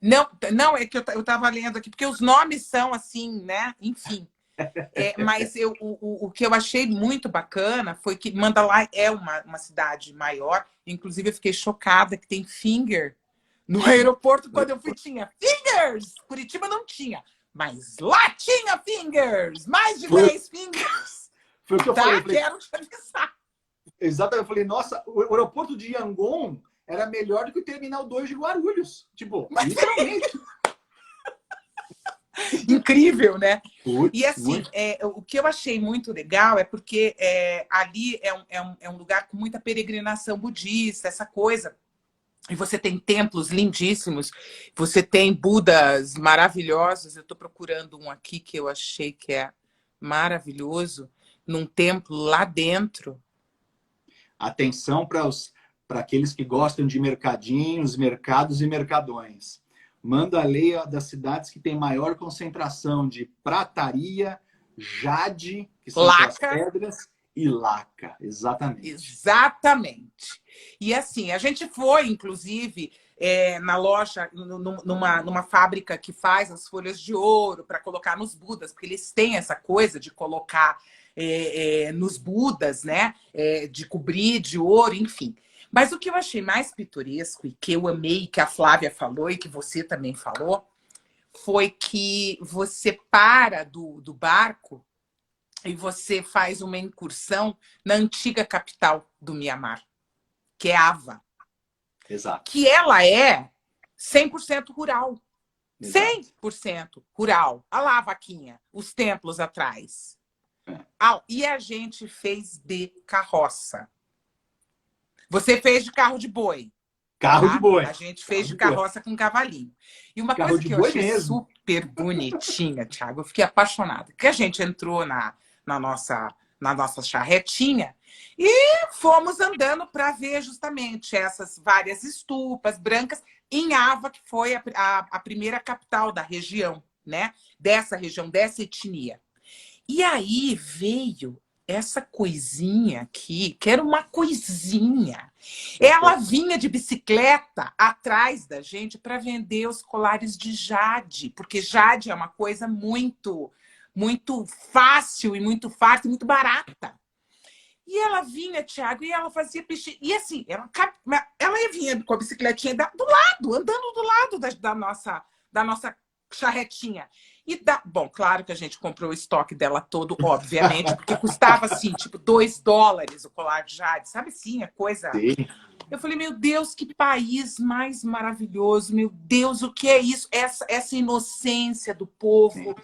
Não, não, é que eu tava lendo aqui, porque os nomes são assim, né? Enfim. Mas o que eu achei muito bacana foi que Mandalay é uma cidade maior. Inclusive, eu fiquei chocada que tem finger. No aeroporto, quando eu fui, tinha fingers! Curitiba não tinha. Mas lá tinha fingers! Mais de 10 fingers! Foi o que eu Tá? falei. Quero te avisar. Exatamente. Eu falei, nossa, o aeroporto de Yangon era melhor do que o Terminal 2 de Guarulhos. Tipo, literalmente. Incrível, né? Putz, E assim, o que eu achei muito legal é porque ali é um lugar com muita peregrinação budista, essa coisa. E você tem templos lindíssimos, você tem Budas maravilhosos. Eu estou procurando um aqui que eu achei que é maravilhoso, num templo lá dentro. Atenção para aqueles que gostam de mercadinhos, mercados e mercadões. Mandalay é das cidades que tem maior concentração de prataria, jade, que são as pedras, e laca. Exatamente. Exatamente. E assim, a gente foi, inclusive, na loja, numa fábrica que faz as folhas de ouro para colocar nos Budas, porque eles têm essa coisa de colocar nos Budas, né? De cobrir de ouro, enfim. Mas o que eu achei mais pitoresco e que eu amei, que a Flávia falou e que você também falou, foi que você para do barco e você faz uma incursão na antiga capital do Mianmar, que é Ava. Exato. Que ela é 100% rural. Exato. 100% rural. Olha lá a vaquinha, os templos atrás. E a gente fez de carroça. Você fez de carro de boi. Carro de boi. A gente fez de carroça com cavalinho. E uma coisa que eu achei super bonitinha, Thiago, eu fiquei apaixonada. Que a gente entrou na nossa charretinha e fomos andando para ver justamente essas várias estupas brancas em Ava, que foi a primeira capital da região, né? Dessa região, dessa etnia. E aí veio essa coisinha aqui, que era uma coisinha. Ela vinha de bicicleta atrás da gente para vender os colares de jade, porque jade é uma coisa muito fácil e muito fácil e muito barata. E ela vinha, Thiago, e ela fazia peixe. E assim, ela vinha com a bicicletinha do lado, andando do lado da nossa charretinha. Bom, claro que a gente comprou o estoque dela todo, obviamente, porque custava assim, tipo, $2 o colar de jade, sabe assim, a coisa. Sim. Eu falei, meu Deus, que país mais maravilhoso, meu Deus, o que é isso? Essa inocência do povo.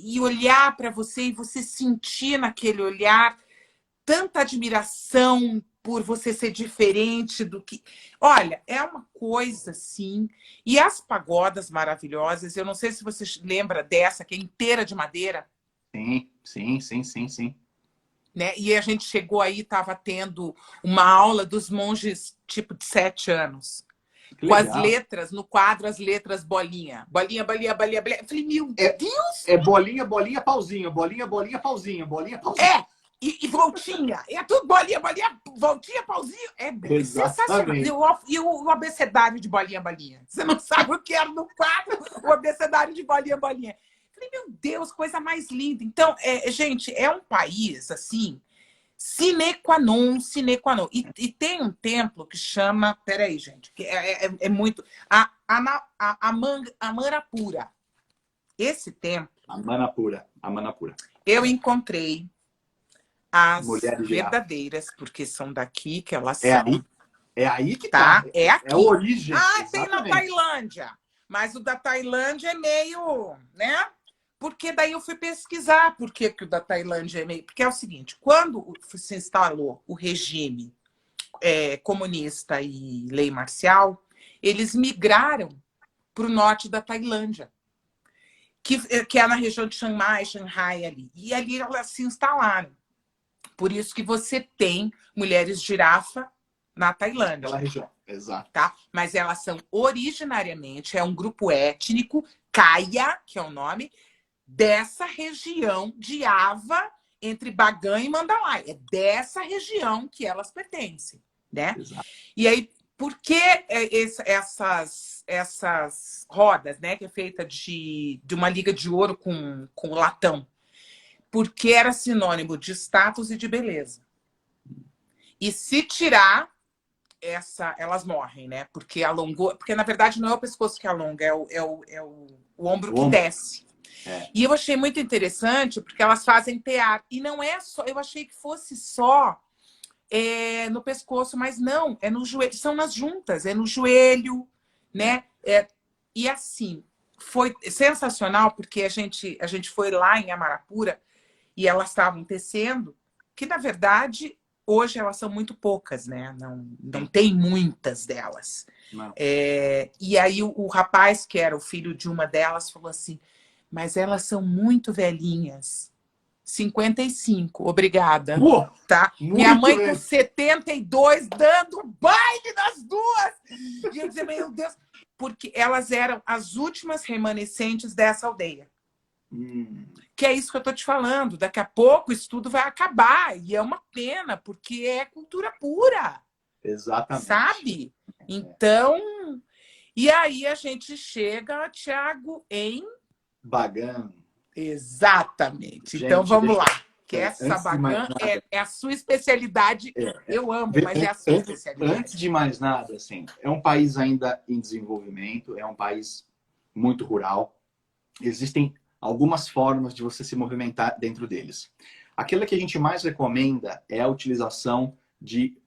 E olhar para você e você sentir naquele olhar tanta admiração por você ser diferente do que... Olha, é uma coisa, assim... E as pagodas maravilhosas, eu não sei se você lembra dessa, que é inteira de madeira. Sim. Né? E a gente chegou aí, estava tendo uma aula dos monges, tipo, de 7 anos. Com as letras, no quadro, as letras bolinha. Bolinha, bolinha, bolinha, bolinha. Eu falei, meu Deus! É bolinha, bolinha, pauzinho. Bolinha, bolinha, pauzinho. Bolinha, pauzinho. E voltinha. É tudo bolinha, bolinha, voltinha, pauzinho. É sensacional. E o abecedário de bolinha, bolinha. Você não sabe o que era no quadro, o abecedário de bolinha, bolinha. Falei, meu Deus, coisa mais linda. Então, gente, é um país, assim, sine qua non, sine qua non. E tem um templo que chama... Peraí, gente, que é muito... Amanapura. Esse templo... Amanapura. Eu encontrei as verdadeiras, porque são daqui que elas são. É aí que tá. É aqui. É a origem. Tem na Tailândia. Mas o da Tailândia é meio, né? Porque daí eu fui pesquisar por que o da Tailândia é meio... Porque é o seguinte, quando se instalou o regime comunista e lei marcial, eles migraram para o norte da Tailândia, que é na região de Chiang Mai, Shanghai ali. E ali elas se instalaram. Por isso que você tem mulheres girafa na Tailândia. Aquela região, exato. Tá? Mas elas são originariamente, é um grupo étnico Caia, que é o nome, dessa região de Ava, entre Bagan e Mandalay. É dessa região que elas pertencem, né? Exato. E aí, por que essas rodas, né? Que é feita de uma liga de ouro com latão? Porque era sinônimo de status e de beleza. E se tirar elas morrem, né? Porque alongou. Porque, na verdade, não é o pescoço que alonga, o ombro que desce. É. E eu achei muito interessante, porque elas fazem tear. E não é só. Eu achei que fosse só no pescoço, mas não, é no joelho, são nas juntas, é no joelho, né? E assim, foi sensacional, porque a gente foi lá em Amarapura e elas estavam tecendo, que na verdade hoje elas são muito poucas, né? Não tem muitas delas. E aí o rapaz, que era o filho de uma delas, falou assim: mas elas são muito velhinhas. 55, obrigada. Tá? Minha mãe com 72 dando baile nas duas. E eu dizia, meu Deus, porque elas eram as últimas remanescentes dessa aldeia. Que é isso que eu tô te falando. Daqui a pouco isso tudo vai acabar. E é uma pena, porque é cultura pura. Exatamente. Sabe? Então, e aí a gente chega, Thiago, em Bagan. Exatamente. Gente, então vamos lá. Que essa Bagan é a sua especialidade. Eu amo, mas é a sua especialidade. Antes de mais nada, assim, é um país ainda em desenvolvimento, é um país muito rural. Existem algumas formas de você se movimentar dentro deles. Aquela que a gente mais recomenda é a utilização de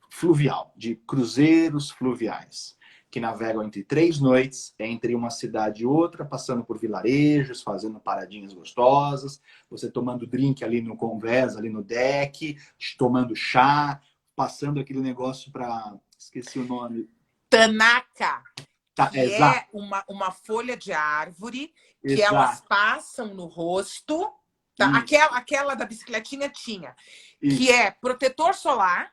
fluvial, de cruzeiros fluviais, que navegam entre 3 noites, entre uma cidade e outra, passando por vilarejos, fazendo paradinhas gostosas, você tomando drink ali no convés, ali no deck, tomando chá, passando aquele negócio para... Esqueci o nome. Tanaka, que exato. É uma folha de árvore que Exato. Elas passam no rosto. Tá? Aquela da bicicletinha tinha. Isso. Que é protetor solar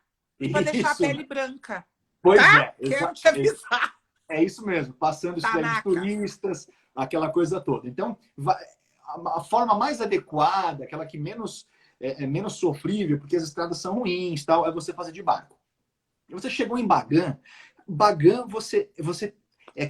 para deixar a pele branca. Pois tá? Quero te avisar. É isso mesmo, passando isso daí de turistas, aquela coisa toda. Então, a forma mais adequada, aquela que menos sofrível, porque as estradas são ruins, tal, é você fazer de barco. E você chegou em Bagan, você é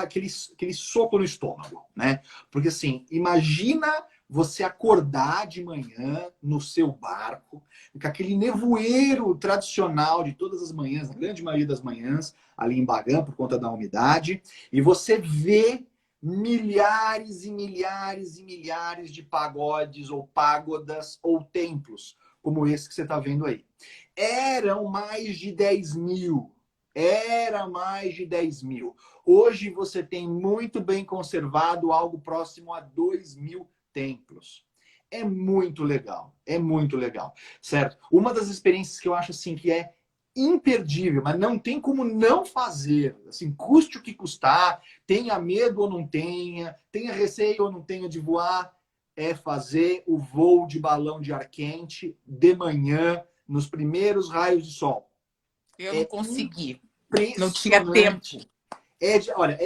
aquele soco no estômago, né? Porque assim, imagina você acordar de manhã no seu barco, com aquele nevoeiro tradicional de todas as manhãs, na grande maioria das manhãs, ali em Bagan, por conta da umidade, e você vê milhares e milhares e milhares de pagodes ou pagodas ou templos, como esse que você está vendo aí. Eram mais de 10 mil. Era mais de 10 mil. Hoje você tem muito bem conservado algo próximo a 2 mil templos. É muito legal, certo? Uma das experiências que eu acho assim que é imperdível, mas não tem como não fazer, assim, custe o que custar, tenha medo ou não tenha receio ou não tenha de voar, é fazer o voo de balão de ar quente de manhã, nos primeiros raios de sol. Eu não consegui. Não tinha tempo. É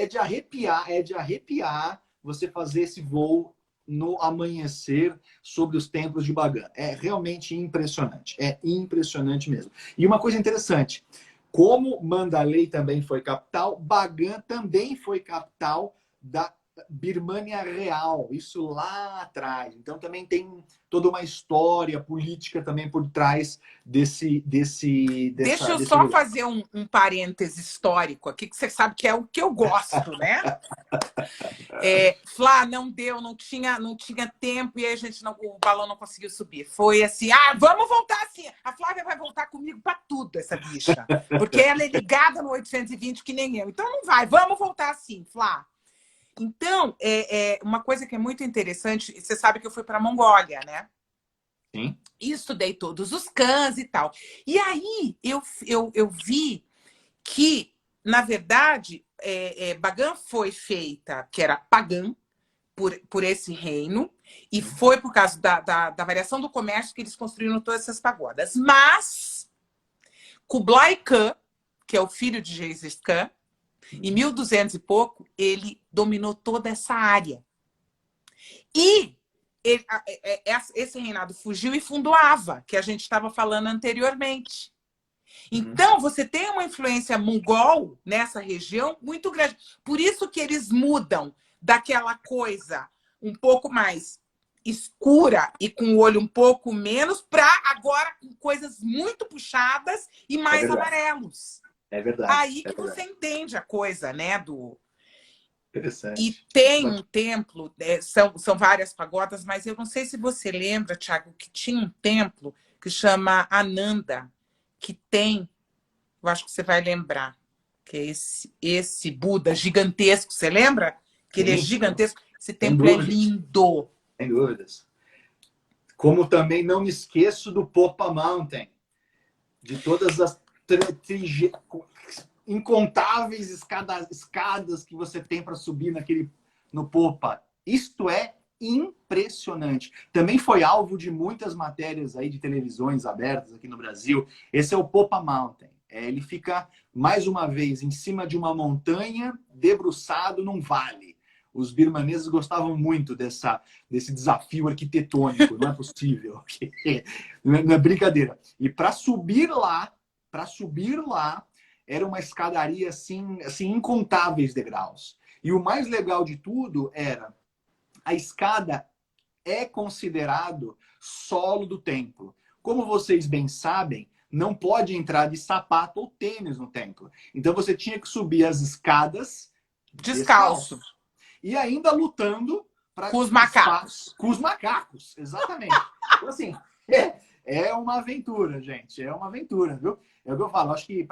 de arrepiar você fazer esse voo no amanhecer sobre os templos de Bagan. É realmente impressionante. É impressionante mesmo. E uma coisa interessante, como Mandalay também foi capital, Bagan também foi capital da Birmania Real, isso lá atrás. Então também tem toda uma história política também por trás desse Deixa eu só fazer um parêntese histórico aqui, que você sabe que é o que eu gosto, né? Flá, não deu, não tinha tempo e aí o balão não conseguiu subir. Foi assim, vamos voltar assim. A Flávia vai voltar comigo para tudo, essa bicha. Porque ela é ligada no 820 que nem eu. Então não vai, vamos voltar assim, Flá. Então, uma coisa que é muito interessante, você sabe que eu fui para a Mongólia, né? Sim. E estudei todos os cães e tal. E aí eu vi que, na verdade, Bagan foi feita, que era Pagan, por esse reino, e foi por causa da variação do comércio que eles construíram todas essas pagodas. Mas Kublai Khan, que é o filho de Gengis Khan, Em 1200 e pouco, ele dominou toda essa área. E esse reinado fugiu e fundou Ava, que a gente estava falando anteriormente. Então, você tem uma influência mongol nessa região muito grande. Por isso que eles mudam daquela coisa um pouco mais escura e com o olho um pouco menos para agora com coisas muito puxadas e mais amarelos. É verdade. Aí que você entende a coisa, né? Interessante. E tem um templo, são várias pagodas, mas eu não sei se você lembra, Thiago, que tinha um templo que chama Ananda, que tem, eu acho que você vai lembrar, que é esse Buda gigantesco, você lembra? Que ele é gigantesco. Esse templo é lindo. Sem dúvidas. Como também não me esqueço do Popa Mountain, de todas as incontáveis escadas que você tem para subir no Popa. Isto é impressionante. Também foi alvo de muitas matérias aí de televisões abertas aqui no Brasil. Esse é o Popa Mountain. Ele fica, mais uma vez, em cima de uma montanha, debruçado num vale. Os birmaneses gostavam muito desse desafio arquitetônico. Não é possível. Não é brincadeira. E para subir lá, era uma escadaria assim, incontáveis degraus. E o mais legal de tudo era a escada é considerado solo do templo. Como vocês bem sabem, não pode entrar de sapato ou tênis no templo. Então você tinha que subir as escadas descalço. E ainda lutando com os macacos. Com os macacos, exatamente. Então, assim, é uma aventura, gente. É uma aventura, viu? É o que eu falo. Acho que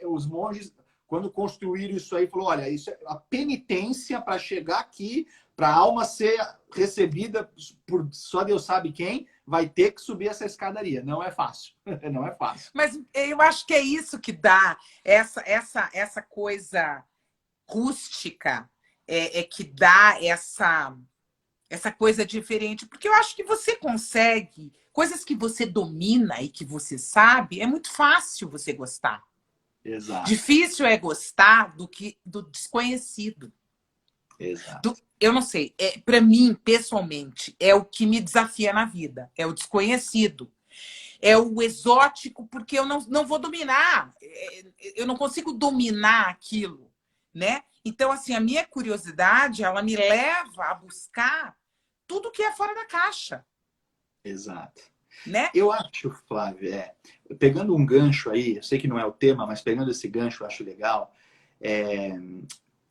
os monges, quando construíram isso aí, falou: olha, isso é a penitência para chegar aqui, para a alma ser recebida por só Deus sabe quem, vai ter que subir essa escadaria. Não é fácil. Não é fácil. Mas eu acho que é isso que dá essa coisa rústica, que dá essa coisa diferente. Porque eu acho que você consegue, coisas que você domina e que você sabe, é muito fácil você gostar. Exato. Difícil é gostar do desconhecido. Exato. Eu não sei, para mim, pessoalmente, é o que me desafia na vida. É o desconhecido. É o exótico, porque eu não vou dominar. Eu não consigo dominar aquilo, né? Então, assim, a minha curiosidade, ela me leva a buscar tudo que é fora da caixa. Exato. Né? Eu acho, Flávia, pegando um gancho aí, eu sei que não é o tema, mas pegando esse gancho eu acho legal,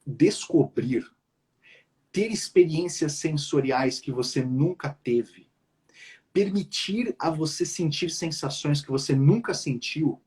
descobrir, ter experiências sensoriais que você nunca teve, permitir a você sentir sensações que você nunca sentiu,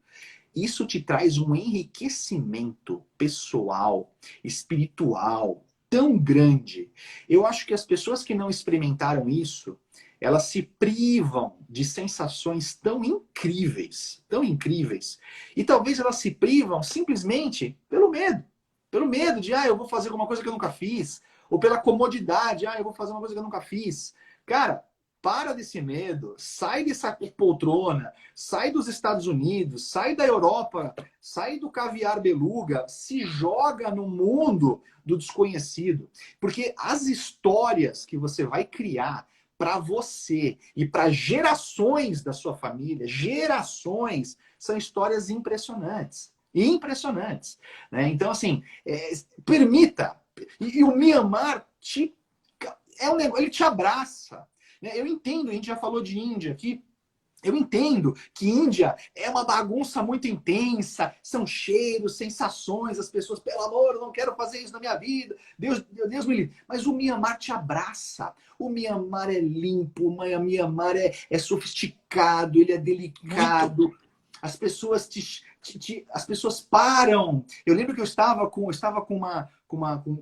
isso te traz um enriquecimento pessoal, espiritual, tão grande. Eu acho que as pessoas que não experimentaram isso, elas se privam de sensações tão incríveis, tão incríveis. E talvez elas se privam simplesmente pelo medo. Pelo medo de, eu vou fazer alguma coisa que eu nunca fiz. Ou pela comodidade, eu vou fazer uma coisa que eu nunca fiz. Cara, para desse medo, sai dessa poltrona, sai dos Estados Unidos, sai da Europa, sai do caviar beluga, se joga no mundo do desconhecido. Porque as histórias que você vai criar para você e para gerações da sua família, gerações, são histórias impressionantes. Impressionantes. Né? Então, assim, permita. E o Myanmar ele te abraça. Eu entendo, a gente já falou de Índia aqui, eu entendo que Índia é uma bagunça muito intensa, são cheiros, sensações, as pessoas, pelo amor, eu não quero fazer isso na minha vida, Deus me livre. Mas o Myanmar te abraça, o Myanmar é limpo, o Myanmar é sofisticado, ele é delicado, muito. As pessoas as pessoas param. Eu lembro que eu estava com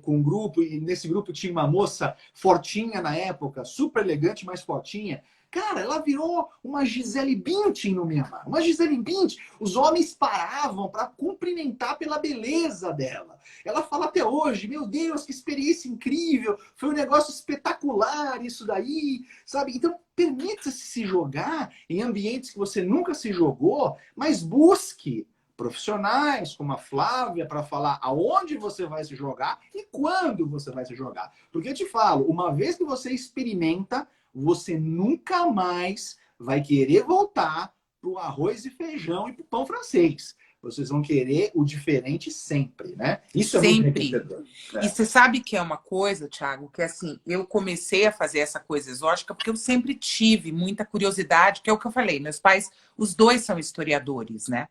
um grupo, e nesse grupo tinha uma moça fortinha na época, super elegante, mas fortinha. Cara, ela virou uma Gisele Bündchen no Myanmar. Uma Gisele Bündchen. Os homens paravam para cumprimentar pela beleza dela. Ela fala até hoje, meu Deus, que experiência incrível. Foi um negócio espetacular isso daí, sabe? Então, permita-se se jogar em ambientes que você nunca se jogou, mas busque profissionais, como a Flávia, para falar aonde você vai se jogar e quando você vai se jogar. Porque eu te falo, uma vez que você experimenta, você nunca mais vai querer voltar para o arroz e feijão e para o pão francês. Vocês vão querer o diferente sempre, né? Isso é muito Sempre. enriquecedor. E você sabe que é uma coisa, Thiago, que assim, eu comecei a fazer essa coisa exótica porque eu sempre tive muita curiosidade, que é o que eu falei, meus pais, os dois são historiadores, né?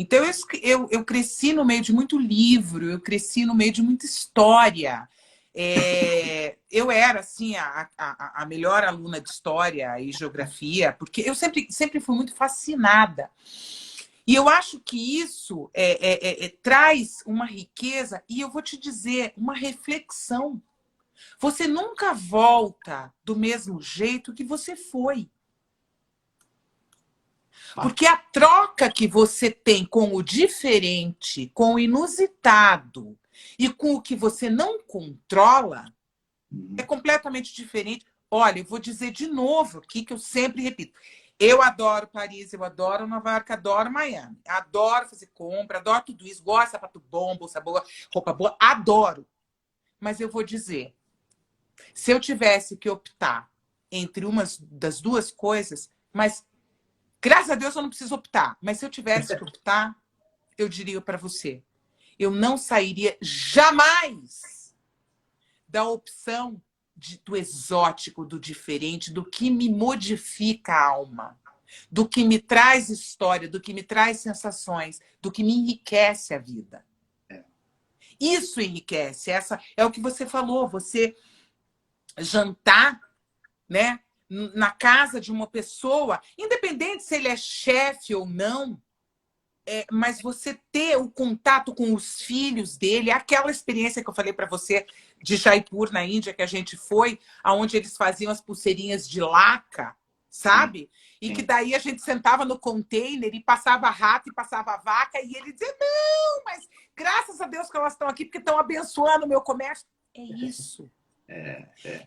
Então eu cresci no meio de muito livro, eu cresci no meio de muita história. Eu era, assim, a melhor aluna de história e geografia, porque eu sempre fui muito fascinada. E eu acho que isso traz uma riqueza, e eu vou te dizer, uma reflexão. Você nunca volta do mesmo jeito que você foi. Porque a troca que você tem com o diferente, com o inusitado e com o que você não controla é completamente diferente. Olha, eu vou dizer de novo aqui, que eu sempre repito. Eu adoro Paris, eu adoro Nova York, adoro Miami. Adoro fazer compra, adoro tudo isso. Gosto de sapato bom, bolsa boa, roupa boa. Adoro. Mas eu vou dizer, se eu tivesse que optar entre uma das duas coisas, mas graças a Deus eu não preciso optar, mas se eu tivesse que optar, eu diria para você, eu não sairia jamais da opção do exótico, do diferente, do que me modifica a alma, do que me traz história, do que me traz sensações, do que me enriquece a vida. Isso enriquece. Essa é o que você falou, você jantar, né, na casa de uma pessoa, independente se ele é chefe ou não, mas você ter o contato com os filhos dele, aquela experiência que eu falei para você de Jaipur, na Índia, que a gente foi, aonde eles faziam as pulseirinhas de laca, sabe? E que daí a gente sentava no container e passava rato e passava vaca, e ele dizia, não, mas graças a Deus que elas estão aqui, porque estão abençoando o meu comércio. É isso.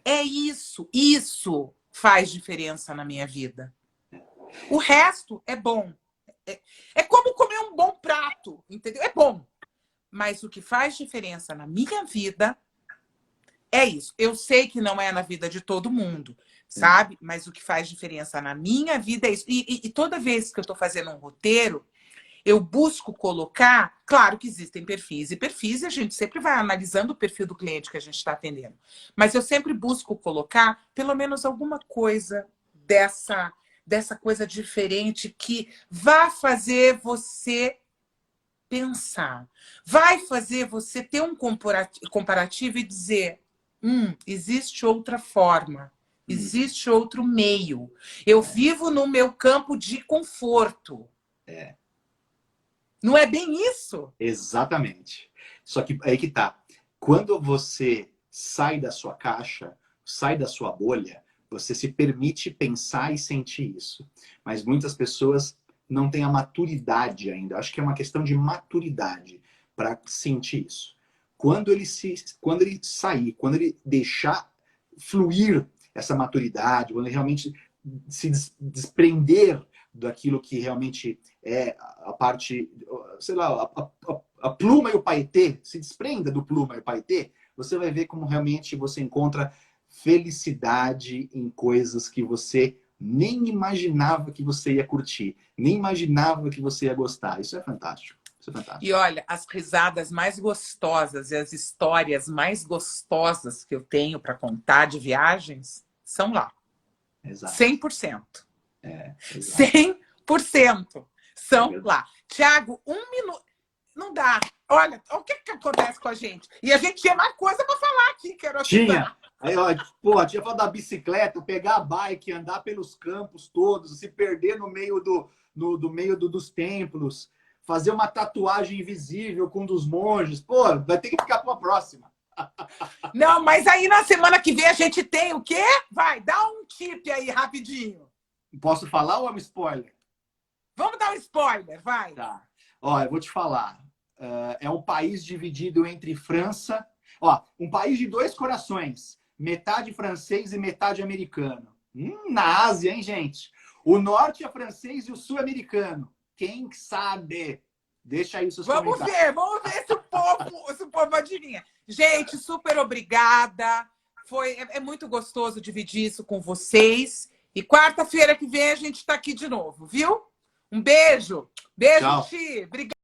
É isso. Isso faz diferença na minha vida. O resto é bom. É como comer um bom prato, entendeu? É bom. Mas o que faz diferença na minha vida é isso. Eu sei que não é na vida de todo mundo, sabe? Mas o que faz diferença na minha vida é isso. E toda vez que eu estou fazendo um roteiro, eu busco colocar... Claro que existem perfis e perfis, e a gente sempre vai analisando o perfil do cliente que a gente está atendendo. Mas eu sempre busco colocar pelo menos alguma coisa dessa coisa diferente que vai fazer você pensar. Vai fazer você ter um comparativo e dizer, existe outra forma, existe outro meio. Eu vivo no meu campo de conforto. Não é bem isso? Exatamente. Só que aí que tá. Quando você sai da sua caixa, sai da sua bolha, você se permite pensar e sentir isso. Mas muitas pessoas não têm a maturidade ainda. Acho que é uma questão de maturidade para sentir isso. Quando ele sair, quando ele deixar fluir essa maturidade, quando ele realmente se desprender daquilo que realmente é a parte, sei lá, a pluma e o paetê, se desprenda do pluma e o paetê, você vai ver como realmente você encontra felicidade em coisas que você nem imaginava que você ia curtir, nem imaginava que você ia gostar. Isso é fantástico. Isso é fantástico. E olha, as risadas mais gostosas e as histórias mais gostosas que eu tenho para contar de viagens são lá. Exato. 100%. Exato. 100% são lá. Thiago, 1 minuto. Não dá. Olha, o que acontece com a gente? E a gente tinha mais coisa para falar aqui, quero Tinha. Aí, ó, pô, tinha falado da bicicleta, pegar a bike, andar pelos campos todos, se perder no meio dos templos, fazer uma tatuagem invisível com um dos monges. Pô, vai ter que ficar para a próxima. Não, mas aí na semana que vem a gente tem o quê? Vai, dá um tip aí rapidinho. Posso falar ou é um spoiler? Vamos dar um spoiler, vai. Tá. Ó, eu vou te falar. É um país dividido entre França... Ó, um país de 2 corações. Metade francês e metade americano. Na Ásia, hein, gente? O norte é francês e o sul é americano. Quem sabe? Deixa aí seus comentários. Vamos ver se o povo adivinha. Gente, super obrigada. É muito gostoso dividir isso com vocês. E quarta-feira que vem a gente está aqui de novo, viu? Um beijo. Beijo, Tchau. Ti. Obrigada.